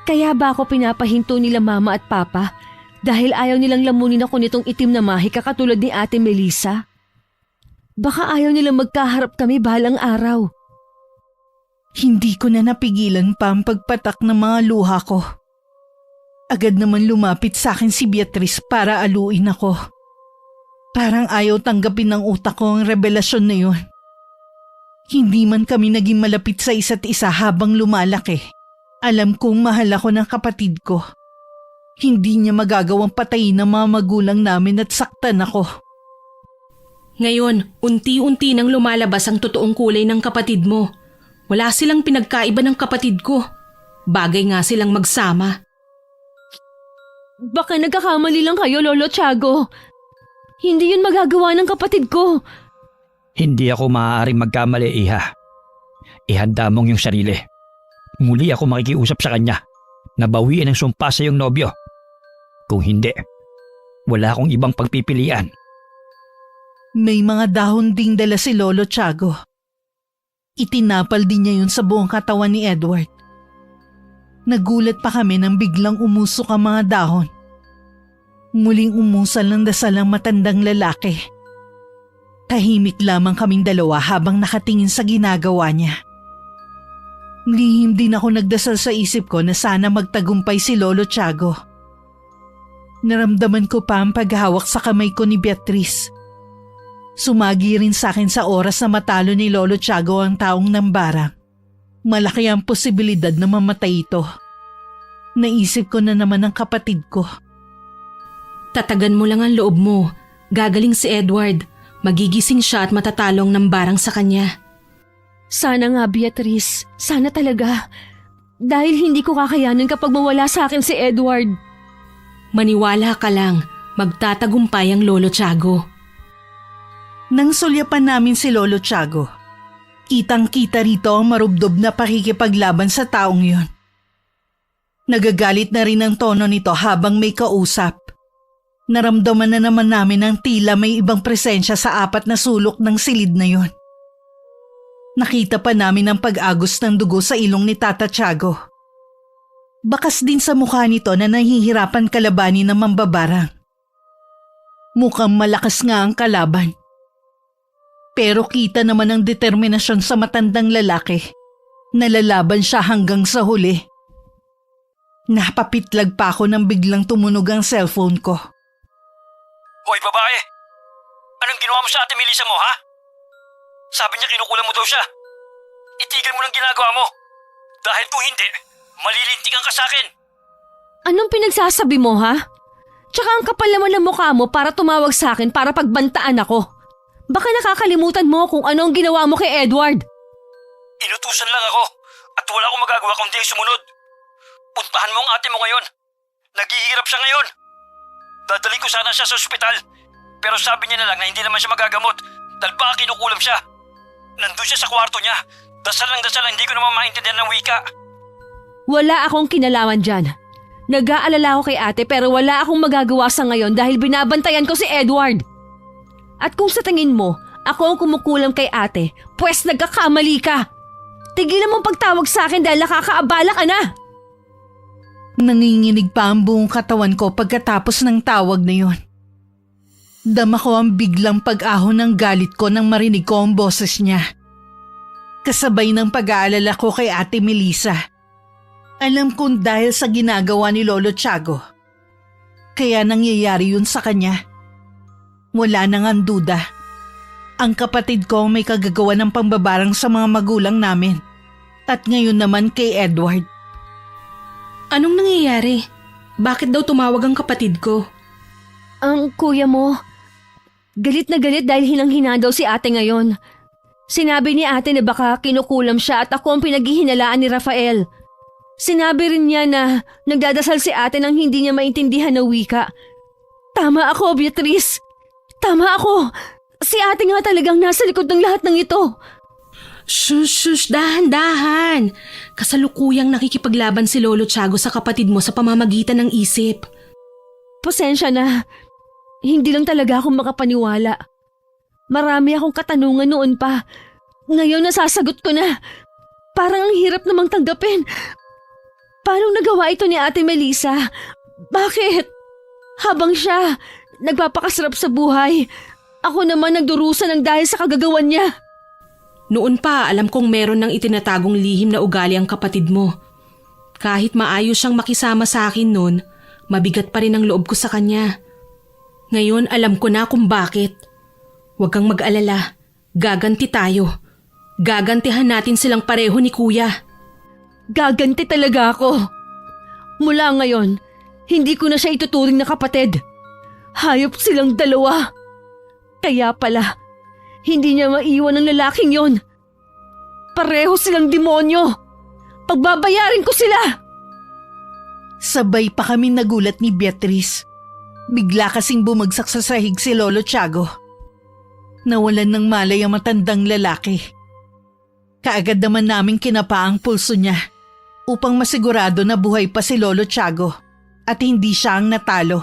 Kaya ba ako pinapahinto nila mama at papa dahil ayaw nilang lamunin ako nitong itim na mahika katulad ni Ate Melissa? Baka ayaw nilang magkaharap kami balang araw. Hindi ko na napigilan pa ang pagpatak ng mga luha ko. Agad naman lumapit sa akin si Beatrice para aluin ako. Parang ayaw tanggapin ng utak ko ang revelasyon na yun. Hindi man kami naging malapit sa isa't isa habang lumalaki. Alam kong mahal ako ng kapatid ko. Hindi niya magagawang patayin ng mga magulang namin at saktan ako. Ngayon, unti-unti nang lumalabas ang totoong kulay ng kapatid mo. Wala silang pinagkaiba ng kapatid ko. Bagay nga silang magsama. Baka nagkakamali lang kayo, Lolo Tiago. Hindi yun magagawa ng kapatid ko. Hindi ako maaaring magkamali, Iha. Ihanda mong yung sarili. Muli ako makikiusap sa kanya. Nabawiin ang sumpa sa iyong nobyo. Kung hindi, wala akong ibang pagpipilian. May mga dahon ding dala si Lolo Tiago. Itinapal din niya yun sa buong katawan ni Edward. Nagulat pa kami nang biglang umusok ang mga dahon. Muling umusal ng dasal ang matandang lalaki. Tahimik lamang kaming dalawa habang nakatingin sa ginagawa niya. Lihim din ako nagdasal sa isip ko na sana magtagumpay si Lolo Tiago. Naramdaman ko pa ang paghawak sa kamay ko ni Beatrice. Sumagi rin sa akin sa oras na matalo ni Lolo Tiago ang taong nambarang. Malaki ang posibilidad na mamatay ito. Naisip ko na naman ang kapatid ko. Tatagan mo lang ang loob mo. Gagaling si Edward. Magigising siya at matatalong ng barang sa kanya. Sana nga, Beatrice. Sana talaga. Dahil hindi ko kakayanin kapag mawala sa akin si Edward. Maniwala ka lang. Magtatagumpay ang Lolo Tiago. Nang sulyapan namin si Lolo Tiago, kitang-kita rito ang marubdob na pakikipaglaban sa taong yon. Nagagalit na rin ang tono nito habang may kausap. Naramdaman na naman namin ang tila may ibang presensya sa apat na sulok ng silid na yon. Nakita pa namin ang pag-agos ng dugo sa ilong ni Tata Tiago. Bakas din sa mukha nito na nahihirapan kalabanin ng mambabarang. Mukhang malakas nga ang kalaban. Pero kita naman ang determinasyon sa matandang lalaki. Nalalaban siya hanggang sa huli. Napapitlag pa ako nang biglang tumunog ang cellphone ko. Hoy babae! Anong ginawa mo sa ate Melissa mo, ha? Sabi niya kinukulang mo daw siya. Itigil mo ng ginagawa mo. Dahil kung hindi, malilintikan ka sa akin. Anong pinagsasabi mo, ha? Tsaka ang kapal naman ng mukha mo para tumawag sa akin para pagbantaan ako. Baka nakakalimutan mo kung ano ang ginawa mo kay Edward. Inutusan lang ako at wala akong magagawa kundi sumunod. Puntahan mo ang ate mo ngayon. Naghihirap siya ngayon. Dadalhin ko sana siya sa ospital. Pero sabi niya na lang na hindi naman siya magagamot dahil baka kinukulam siya. Nandun siya sa kwarto niya. Dasal hindi ko naman maintindihan ng wika. Wala akong kinalaman dyan. Nag-aalala ako kay ate pero wala akong magagawa sa ngayon dahil binabantayan ko si Edward. At kung sa tingin mo, ako ang kumukulam kay ate, pues nagkakamali ka. Tigilan mong pagtawag sa akin dahil nakakaabala ka na. Nanginginig pa ang buong katawan ko pagkatapos ng tawag na yon. Dama ko ang biglang pag-ahon ng galit ko nang marinig ko ang boses niya. Kasabay ng pag-aalala ko kay Ate Melissa. Alam kong dahil sa ginagawa ni Lolo Tiago. Kaya nangyayari yun sa kanya. Wala nang ang duda. Ang kapatid ko may kagagawa ng pambabarang sa mga magulang namin. At ngayon naman kay Edward. Anong nangyayari? Bakit daw tumawag ang kapatid ko? Ang kuya mo, galit na galit dahil hinang-hina daw si ate ngayon. Sinabi ni ate na baka kinukulam siya at ako ang pinaghihinalaan ni Rafael. Sinabi rin niya na nagdadasal si ate nang hindi niya maintindihan na wika. Tama ako, Beatrice. Tama ako. Si ate nga talagang nasa likod ng lahat ng ito. Shush, dahan-dahan. Kasalukuyang nakikipaglaban si Lolo Tiago sa kapatid mo sa pamamagitan ng isip. Pasensya na. Hindi lang talaga ako makapaniwala. Marami akong katanungan noon pa. Ngayon nasasagot ko na. Parang ang hirap namang tanggapin. Paano nagawa ito ni Ate Melissa? Bakit? Habang siya nagpapakasarap sa buhay, ako naman nagdurusa ng dahil sa kagagawan niya. Noon pa alam kong meron ng itinatagong lihim na ugali ang kapatid mo. Kahit maayos siyang makisama sa akin noon, mabigat pa rin ang loob ko sa kanya. Ngayon alam ko na kung bakit. Huwag kang mag-alala, gaganti tayo. Gagantihan natin silang pareho ni Kuya. Gaganti talaga ako. Mula ngayon, hindi ko na siya ituturing na kapatid. Hayop silang dalawa. Kaya pala, hindi niya maiwan ang lalaking yon. Pareho silang demonyo. Pagbabayarin ko sila. Sabay pa kami nagulat ni Beatrice. Bigla kasing bumagsak sa sahig si Lolo Tiago. Nawalan ng malay ang matandang lalaki. Kaagad naman namin kinapa ang pulso niya upang masigurado na buhay pa si Lolo Tiago at hindi siya ang natalo.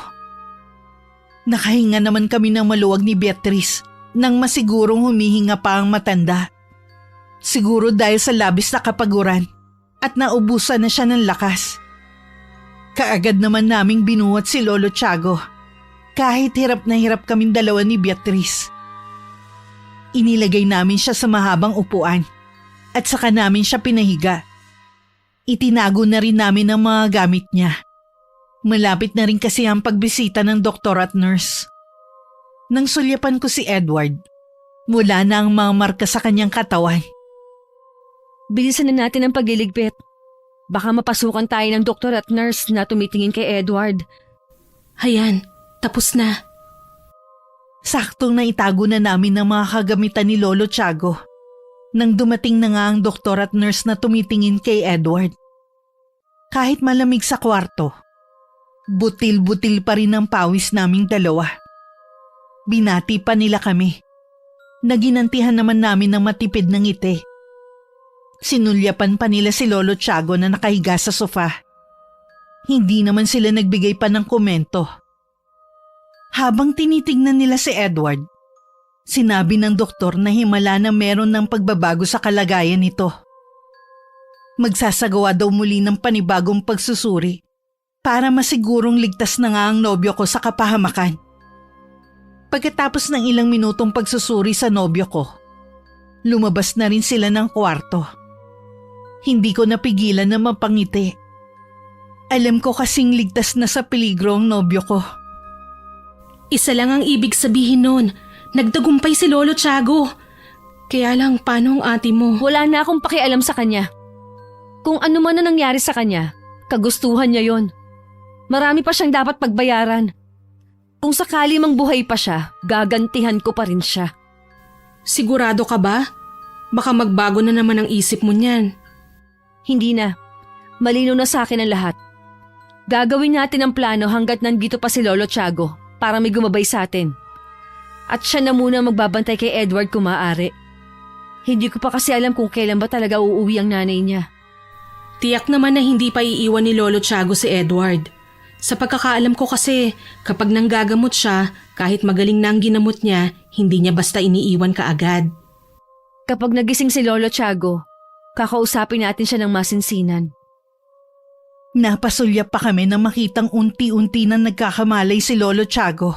Nakahinga naman kami ng maluwag ni Beatrice nang masigurong humihinga pa ang matanda. Siguro dahil sa labis na kapaguran at naubusan na siya ng lakas. Kaagad naman naming binuhat si Lolo Tiago kahit hirap na hirap kaming dalawa ni Beatrice. Inilagay namin siya sa mahabang upuan at saka namin siya pinahiga. Itinago na rin namin ang mga gamit niya. Malapit na rin kasi ang pagbisita ng doktor at nurse. Nang sulyapan ko si Edward, mula na ang mga marka sa kanyang katawan. Bilisan na natin ang pagliligpit. Baka mapasukan tayo ng doktor at nurse na tumitingin kay Edward. Hayan, tapos na. Saktong naitago na namin ang mga kagamitan ni Lolo Tiago nang dumating na nga ang doktor at nurse na tumitingin kay Edward. Kahit malamig sa kwarto, butil-butil pa rin ang pawis naming dalawa. Binati pa nila kami. Naginantihan naman namin ng matipid ng ngiti. Sinulyapan pa nila si Lolo Tiago na nakahiga sa sofa. Hindi naman sila nagbigay pa ng komento. Habang tinitignan nila si Edward, sinabi ng doktor na himala na meron ng pagbabago sa kalagayan nito. Magsasagawa daw muli ng panibagong pagsusuri para masigurong ligtas na nga ang nobyo ko sa kapahamakan. Pagkatapos ng ilang minutong pagsusuri sa nobyo ko, lumabas na rin sila ng kwarto. Hindi ko napigilan na mapangiti. Alam ko kasing ligtas na sa peligro ang nobyo ko. Isa lang ang ibig sabihin nun. Nagtagumpay si Lolo Tiago. Kaya lang, paano ang ate mo? Wala na akong pakialam sa kanya. Kung ano man na nangyari sa kanya, kagustuhan niya yon. Marami pa siyang dapat pagbayaran. Kung sakali mang buhay pa siya, gagantihan ko pa rin siya. Sigurado ka ba? Baka magbago na naman ang isip mo niyan. Hindi na. Malino na sa akin ang lahat. Gagawin natin ang plano hanggat nandito pa si Lolo Tiago para may gumabay sa atin. At siya na muna magbabantay kay Edward kung maaari. Hindi ko pa kasi alam kung kailan ba talaga uuwi ang nanay niya. Tiyak naman na hindi pa iiwan ni Lolo Tiago si Edward. Sa pagkakaalam ko kasi, kapag nanggagamot siya, kahit magaling na ang ginamot niya, hindi niya basta iniiwan kaagad. Kapag nagising si Lolo Tiago, kakausapin natin siya ng masinsinan. Napasulyap pa kami na makitang unti-unti na nagkakamalay si Lolo Tiago.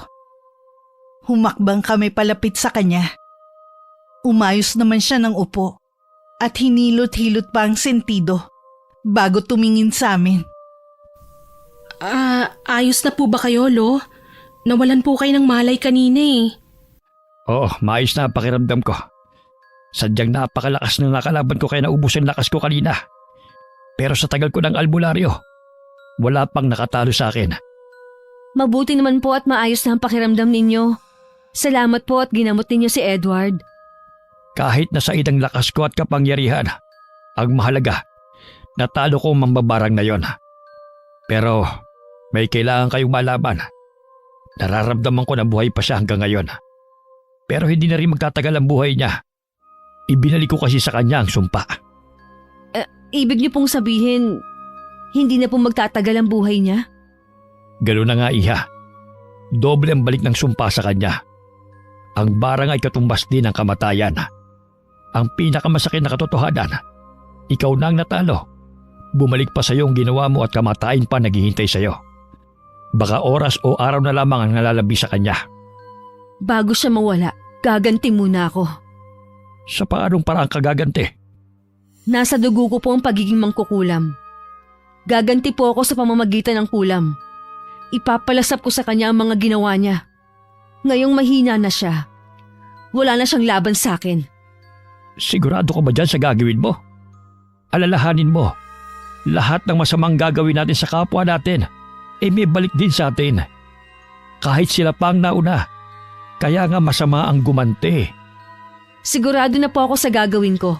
Humakbang kami palapit sa kanya. Umayos naman siya ng upo at hinilot-hilot pa ang sentido bago tumingin sa amin. Ayos na po ba kayo, Lo? Nawalan po kayo ng malay kanina eh. Oo, maayos na ang pakiramdam ko. Sadyang napakalakas ng nakalaban ko kaya naubos ang lakas ko kanina. Pero sa tagal ko ng albularyo, wala pang nakatalo sa akin. Mabuti naman po at maayos na ang pakiramdam ninyo. Salamat po at ginamot ninyo si Edward. Kahit nasa idang lakas ko at kapangyarihan, ang mahalaga, natalo ko ang mambabarang na yon. Pero may kailangan kayong malaman. Nararamdaman ko na buhay pa siya hanggang ngayon. Pero hindi na rin magtatagal ang buhay niya. Ibinalik ko kasi sa kanya ang sumpa. Ibig niyo pong sabihin, hindi na po magtatagal ang buhay niya? Ganoon na nga, iha. Doble ang balik ng sumpa sa kanya. Ang barang ay katumbas din ng kamatayan. Ang pinakamasakit na katotohanan, ikaw na ang natalo. Bumalik pa sa iyo ang ginawa mo at kamatayan pa naghihintay sa iyo. Baka oras o araw na lamang ang nalalabi sa kanya. Bago siya mawala, gaganti muna ako. Sa paanong parang kagaganti? Nasa dugo ko po ang pagiging mangkukulam. Gaganti po ako sa pamamagitan ng kulam. Ipapalasap ko sa kanya ang mga ginawa niya. Ngayong mahina na siya, wala na siyang laban sa akin. Sigurado ka ba dyan sa gagawin mo? Alalahanin mo, lahat ng masamang gagawin natin sa kapwa natin, may balik din sa atin. Kahit sila pa ang nauna, kaya nga masama ang gumante. Sigurado na po ako sa gagawin ko.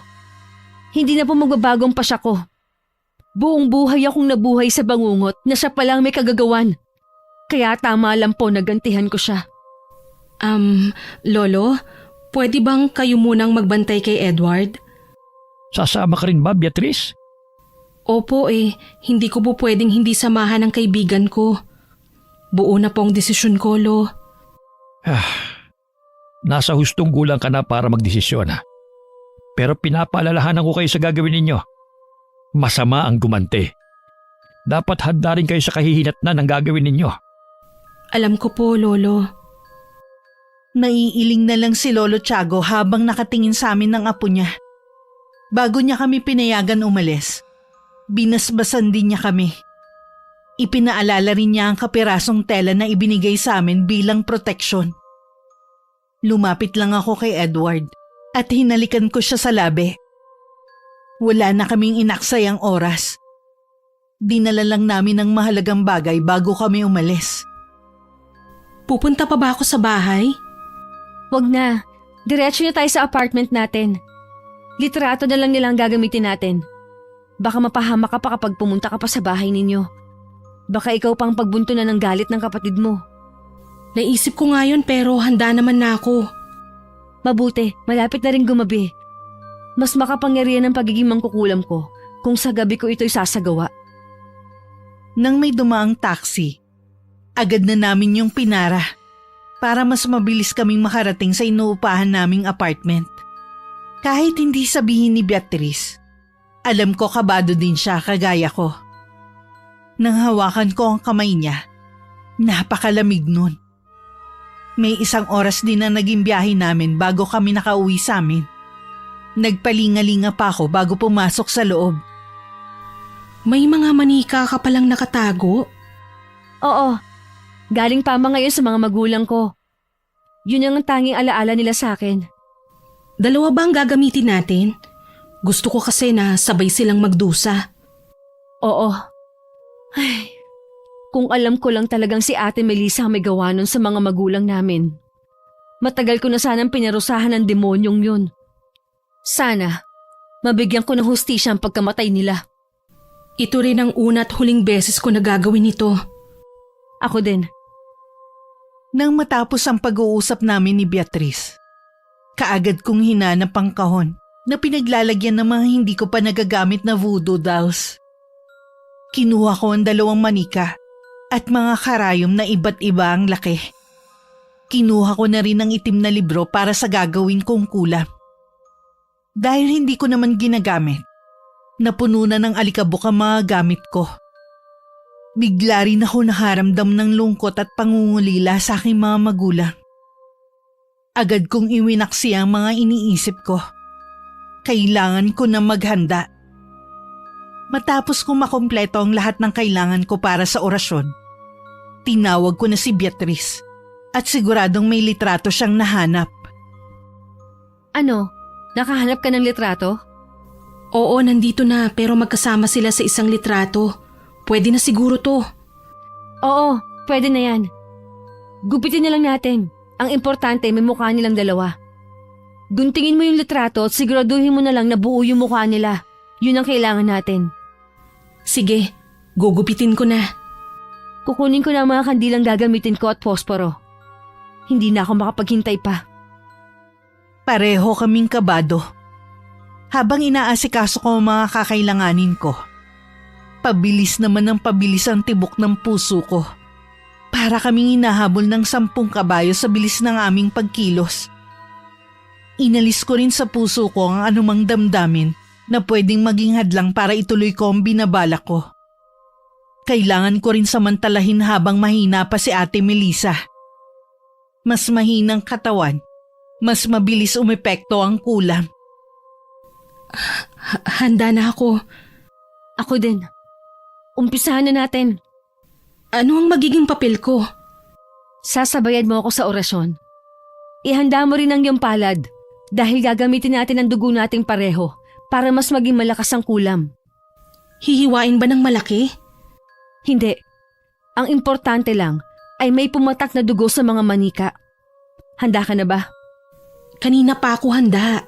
Hindi na po magbabagong pasya ko. Buong buhay akong nabuhay sa bangungot na siya palang may kagagawan. Kaya tama lang po nagantihan ko siya. Lolo, pwede bang kayo munang magbantay kay Edward? Sasama ka rin ba, Beatrice? Opo hindi ko po pwedeng hindi samahan ng kaibigan ko. Buo na po ang desisyon ko, Lo. Nasa hustong gulang ka na para magdesisyon. Pero pinapaalalahanan ko kayo sa gagawin ninyo. Masama ang gumante. Dapat handa rin kayo sa kahihinatnan ng gagawin ninyo. Alam ko po, Lolo. Naiiling na lang si Lolo Tiago habang nakatingin sa amin ng apo niya. Bago niya kami pinayagan umalis, binasbasan din niya kami. Ipinaalala rin niya ang kapirasong tela na ibinigay sa amin bilang proteksyon. Lumapit lang ako kay Edward at hinalikan ko siya sa labi. Wala na kaming inaksayang oras. Dinala lang namin ang mahalagang bagay bago kami umalis. Pupunta pa ba ako sa bahay? Wag na. Diretso na tayo sa apartment natin. Litrato na lang nila ang gagamitin natin. Baka mapahama ka pa kapag pumunta ka pa sa bahay ninyo. Baka ikaw pang pagbunto na ng galit ng kapatid mo. Naisip ko nga yun pero handa naman na ako. Mabuti, malapit na rin gumabi. Mas makapangyarihan ang pagiging mangkukulam ko kung sa gabi ko ito'y sasagawa. Nang may dumaang taxi, agad na namin yung pinara para mas mabilis kaming makarating sa inuupahan naming apartment. Kahit hindi sabihin ni Beatrice, alam ko kabado din siya kagaya ko. Nang hawakan ko ang kamay niya, napakalamig nun. May 1 oras din na naging biyahe namin bago kami nakauwi sa amin. Nagpalingalinga pa ako bago pumasok sa loob. May mga manika ka palang nakatago? Oo, galing pa ngayon sa mga magulang ko. Yun ang tanging alaala nila sa akin. 2 ba ang gagamitin natin? Gusto ko kasi na sabay silang magdusa. Oo. Ay, kung alam ko lang talagang si Ate Melissa ang may gawa nun sa mga magulang namin. Matagal ko na sanang pinarusahan ng demonyong yun. Sana, mabigyan ko ng hustisya ang pagkamatay nila. Ito rin ang una at huling beses ko na gagawin ito. Ako din. Nang matapos ang pag-uusap namin ni Beatrice, kaagad kong hinanap ang kahon na pinaglalagyan ng mga hindi ko pa nagagamit na voodoo dolls. Kinuha ko ang 2 manika at mga karayom na iba't iba ang laki. Kinuha ko na rin ang itim na libro para sa gagawin kong kulam. Dahil hindi ko naman ginagamit, napuno na ng alikabok ang mga gamit ko. Bigla rin ako nakaramdam ng lungkot at pangungulila sa aking mga magulang. Agad kong iwinaksi ang mga iniisip ko. Kailangan ko na maghanda. Matapos kong makumpleto ang lahat ng kailangan ko para sa orasyon, tinawag ko na si Beatrice at siguradong may litrato siyang nahanap. Ano? Nakahanap ka ng litrato? Oo, nandito na pero magkasama sila sa isang litrato. Pwede na siguro to. Oo, pwede na yan. Gupitin na lang natin. Ang importante may mukha nilang 2. Guntingin mo yung litrato at siguraduhin mo na lang na buo yung mukha nila. Yun ang kailangan natin. Sige, gugupitin ko na. Kukunin ko na ang mga kandilang gagamitin ko at posporo. Hindi na ako makapaghintay pa. Pareho kaming kabado. Habang inaasikaso ko ang mga kakailanganin ko, pabilis naman ang pabilis ang tibok ng puso ko. Para kaming inahabol ng 10 kabayo sa bilis ng aming pagkilos. Inalis ko rin sa puso ko ang anumang damdamin na pwedeng maging hadlang para ituloy ko ang binabalak ko. Kailangan ko rin samantalahin habang mahina pa si Ate Melissa. Mas mahinang katawan, mas mabilis umepekto ang kulam. Handa na ako. Ako din. Umpisahan na natin. Ano ang magiging papel ko? Sasabayan mo ako sa orasyon. Ihanda mo rin ang iyong palad. Dahil gagamitin natin ang dugo nating pareho para mas maging malakas ang kulam. Hihiwain ba ng malaki? Hindi. Ang importante lang ay may pumatak na dugo sa mga manika. Handa ka na ba? Kanina pa ako handa.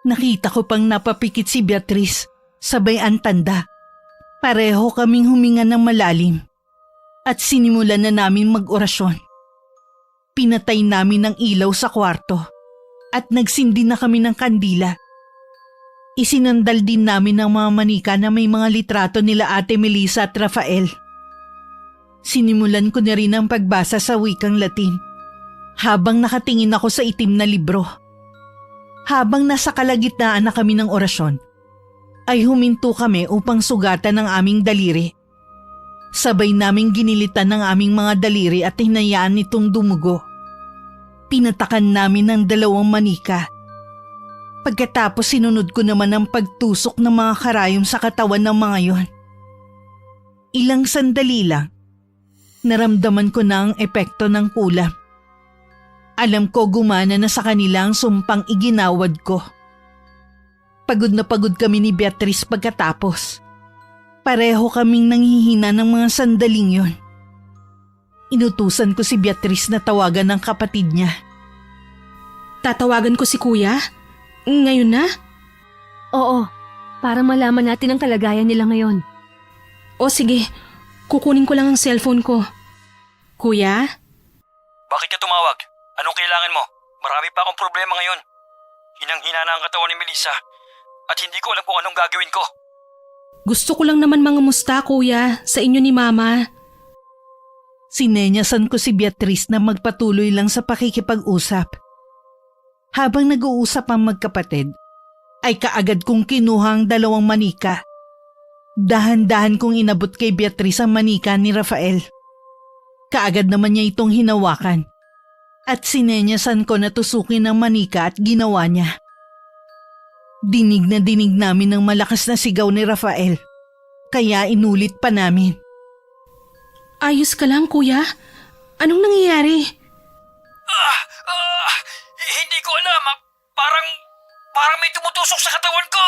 Nakita ko pang napapikit si Beatrice, sabay ang tanda. Pareho kaming huminga ng malalim at sinimulan na namin mag-orasyon. Pinatay namin ang ilaw sa kwarto at nagsindi na kami ng kandila. Isinandal din namin ang mga manika na may mga litrato nila Ate Melissa at Rafael. Sinimulan ko na rin ang pagbasa sa wikang Latin habang nakatingin ako sa itim na libro. Habang nasa kalagitnaan na kami ng orasyon, ay huminto kami upang sugatan ang aming daliri. Sabay naming ginilitan ng aming mga daliri at hinayaan nitong dumugo. Pinatakan namin ang 2 manika. Pagkatapos sinunod ko naman ang pagtusok ng mga karayom sa katawan ng mga yon. Ilang sandali lang, naramdaman ko na ang epekto ng kulam. Alam ko gumana na sa kanila ang sumpang iginawad ko. Pagod na pagod kami ni Beatrice pagkatapos. Pareho kaming nanghihina ng mga sandaling yon. Inutusan ko si Beatrice na tawagan ng kapatid niya. Tatawagan ko si kuya? Ngayon na? Oo, para malaman natin ang kalagayan nila ngayon. O sige, kukunin ko lang ang cellphone ko. Kuya? Bakit ka tumawag? Anong kailangan mo? Marami pa akong problema ngayon. Hinang-hina na ang katawan ni Melissa at hindi ko alam kung anong gagawin ko. Gusto ko lang naman mangamusta, kuya, sa inyo ni mama. Sinenyasan ko si Beatrice na magpatuloy lang sa pakikipag-usap. Habang nag-uusap ang magkapatid, ay kaagad kong kinuha ang 2 manika. Dahan-dahan kong inabot kay Beatrice ang manika ni Rafael. Kaagad naman niya itong hinawakan. At sinenyasan ko na tusukin ang manika at ginawa niya. Dinig na dinig namin ang malakas na sigaw ni Rafael, kaya inulit pa namin. Ayos ka lang, kuya? Anong nangyayari? Hindi ko alam. Parang may tumutusok sa katawan ko.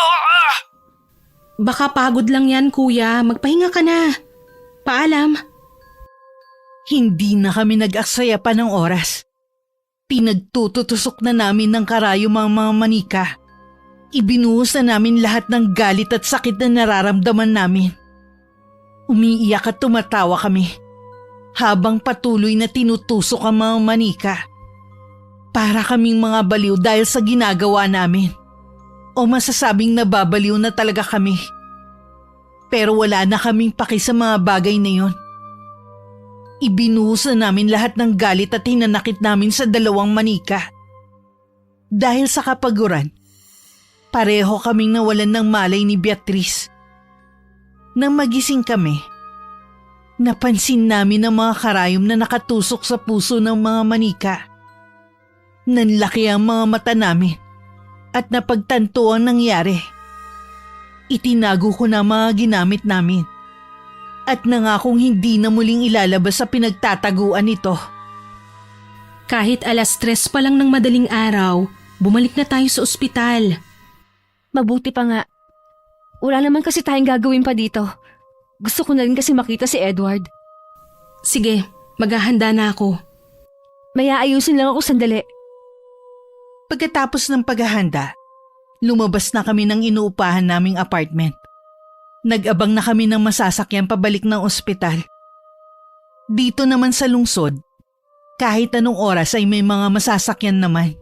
Baka pagod lang yan, kuya. Magpahinga ka na. Paalam. Hindi na kami nag-aksaya pa ng oras. Pinagtututusok na namin ng karayom ang mga manika. Ibinuhos na namin lahat ng galit at sakit na nararamdaman namin. Umiiyak at tumatawa kami habang patuloy na tinutusok ang mga manika. Para kaming mga baliw dahil sa ginagawa namin. O masasabing nababaliw na talaga kami. Pero wala na kaming paki sa mga bagay na yon. Ibinuhos na namin lahat ng galit at hinanakit namin sa 2 manika. Dahil sa kapaguran, pareho kaming nawalan ng malay ni Beatrice. Nang magising kami, napansin namin ang mga karayom na nakatusok sa puso ng mga manika. Nanlaki ang mga mata namin at napagtanto ang nangyari. Itinago ko na mga ginamit namin at nangakong hindi na muling ilalabas sa pinagtataguan nito. Kahit 3:00 pa lang ng madaling araw, bumalik na tayo sa ospital. Mabuti pa nga. Wala naman kasi tayong gagawin pa dito. Gusto ko na rin kasi makita si Edward. Sige, maghahanda na ako. May aayusin lang ako sandali. Pagkatapos ng paghahanda, lumabas na kami ng inuupahan naming apartment. Nag-abang na kami ng masasakyan pabalik ng ospital. Dito naman sa lungsod, kahit anong oras ay may mga masasakyan naman.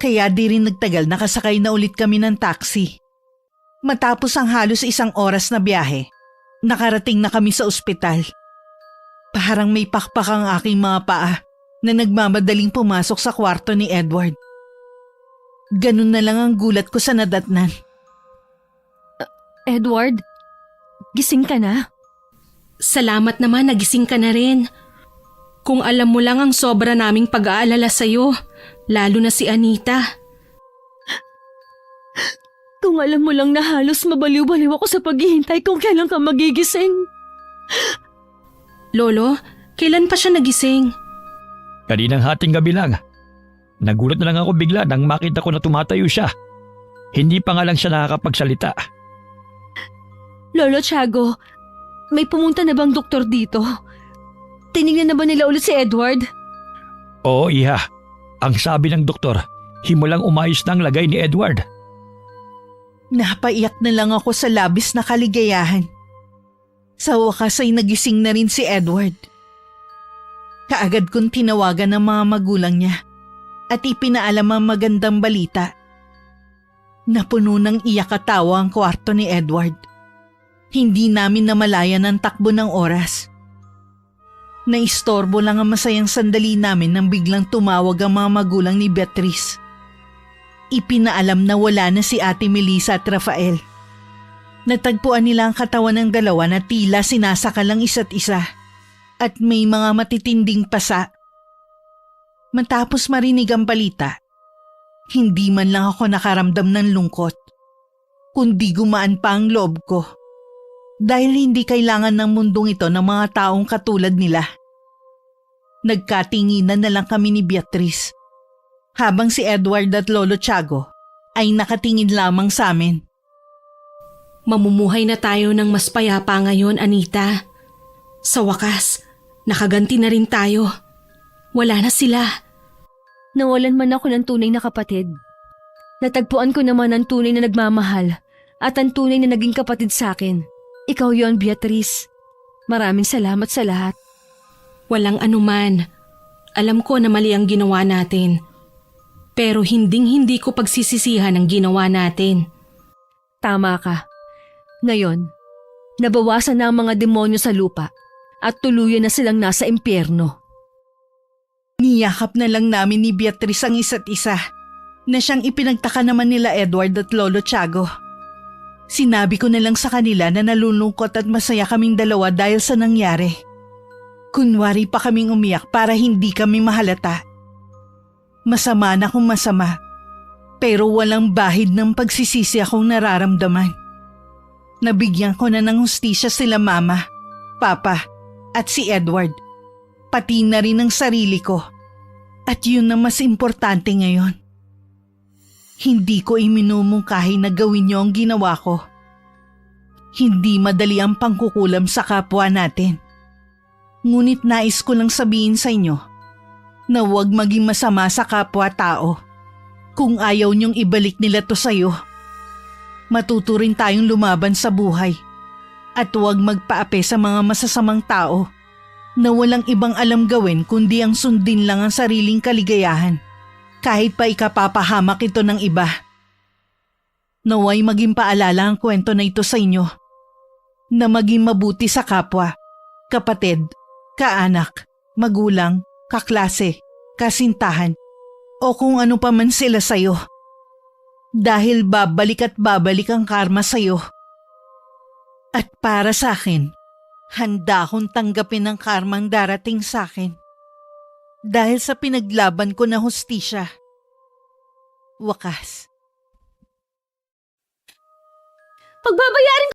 Kaya di rin nagtagal nakasakay na ulit kami ng taxi. Matapos ang halos 1 oras na biyahe, nakarating na kami sa ospital. Parang may pakpak ang aking mga paa na nagmamadaling pumasok sa kwarto ni Edward. Ganun na lang ang gulat ko sa nadatnan. Edward, gising ka na? Salamat naman, nagising ka na rin. Kung alam mo lang ang sobra naming pag-aalala sa'yo, lalo na si Anita. Kung alam mo lang na halos mabaliw-baliw ako sa paghihintay kung kailan ka magigising. Lolo, kailan pa siya nagising? Kaninang hating gabi lang. Nagulat na lang ako bigla nang makita ko na tumatayo siya. Hindi pa nga lang siya nakakapagsalita. Lolo Tiago, may pumunta na bang doktor dito? Tinignan na ba nila ulit si Edward? Oo, iha. Ang sabi ng doktor, himulang umayos na ang lagay ni Edward. Napaiyak na lang ako sa labis na kaligayahan. Sa wakas ay nagising na rin si Edward. Kaagad kong tinawagan ng mga magulang niya at ipinaalam ang magandang balita. Napuno ng iyak at tawa ang kwarto ni Edward. Hindi namin namalayan ang takbo ng oras. Naistorbo lang ang masayang sandali namin nang biglang tumawag ang mga magulang ni Beatrice. Ipinaalam na wala na si Ate Melissa at Rafael. Natagpuan nila ang katawan ng dalawa na tila sinasakal ang isa't isa at may mga matitinding pasa. Matapos marinig ang balita, hindi man lang ako nakaramdam ng lungkot, kundi gumaan pa ang loob ko. Dahil hindi kailangan ng mundong ito ng mga taong katulad nila. Nagkatinginan na lang kami ni Beatrice, habang si Edward at Lolo Tiago ay nakatingin lamang sa amin. Mamumuhay na tayo ng mas payapa ngayon, Anita. Sa wakas, nakaganti na rin tayo. Wala na sila. Nawalan man ako ng tunay na kapatid. Natagpuan ko naman ang tunay na nagmamahal at ang tunay na naging kapatid sa akin. Ikaw yon, Beatrice. Maraming salamat sa lahat. Walang anuman. Alam ko na mali ang ginawa natin. Pero hindi ko pagsisisihan ang ginawa natin. Tama ka. Ngayon, nabawasan na ang mga demonyo sa lupa at tuluyan na silang nasa impyerno. Niyakap na lang namin ni Beatrice ang isa't isa na siyang ipinagtaka naman nila Edward at Lolo Tiago. Sinabi ko na lang sa kanila na nalulungkot at masaya kaming dalawa dahil sa nangyari. Kunwari pa kaming umiyak para hindi kami mahalata. Masama na kung masama, pero walang bahid ng pagsisisi akong nararamdaman. Nabigyan ko na ng hustisya sila Mama, Papa at si Edward, pati na rin ang sarili ko. At yun na mas importante ngayon. Hindi ko iminumungkahi na gawin niyo ang ginawa ko. Hindi madali ang pangkukulam sa kapwa natin. Ngunit nais ko lang sabihin sa inyo na huwag maging masama sa kapwa-tao. Kung ayaw niyong ibalik nila to sa'yo, matuto rin tayong lumaban sa buhay at huwag magpaape sa mga masasamang tao na walang ibang alam gawin kundi ang sundin lang ang sariling kaligayahan kahit pa ikapapahamak ito ng iba. Naway maging paalala ang kwento na ito sa inyo na maging mabuti sa kapwa, kapatid, kaanak, magulang, kaklase, kasintahan o kung ano pa man sila sa'yo. Dahil babalik at babalik ang karma sa'yo. At para sa akin, handa akong tanggapin ang karmang darating sa akin dahil sa pinaglaban ko na hustisya. Wakas. Pagbabayarin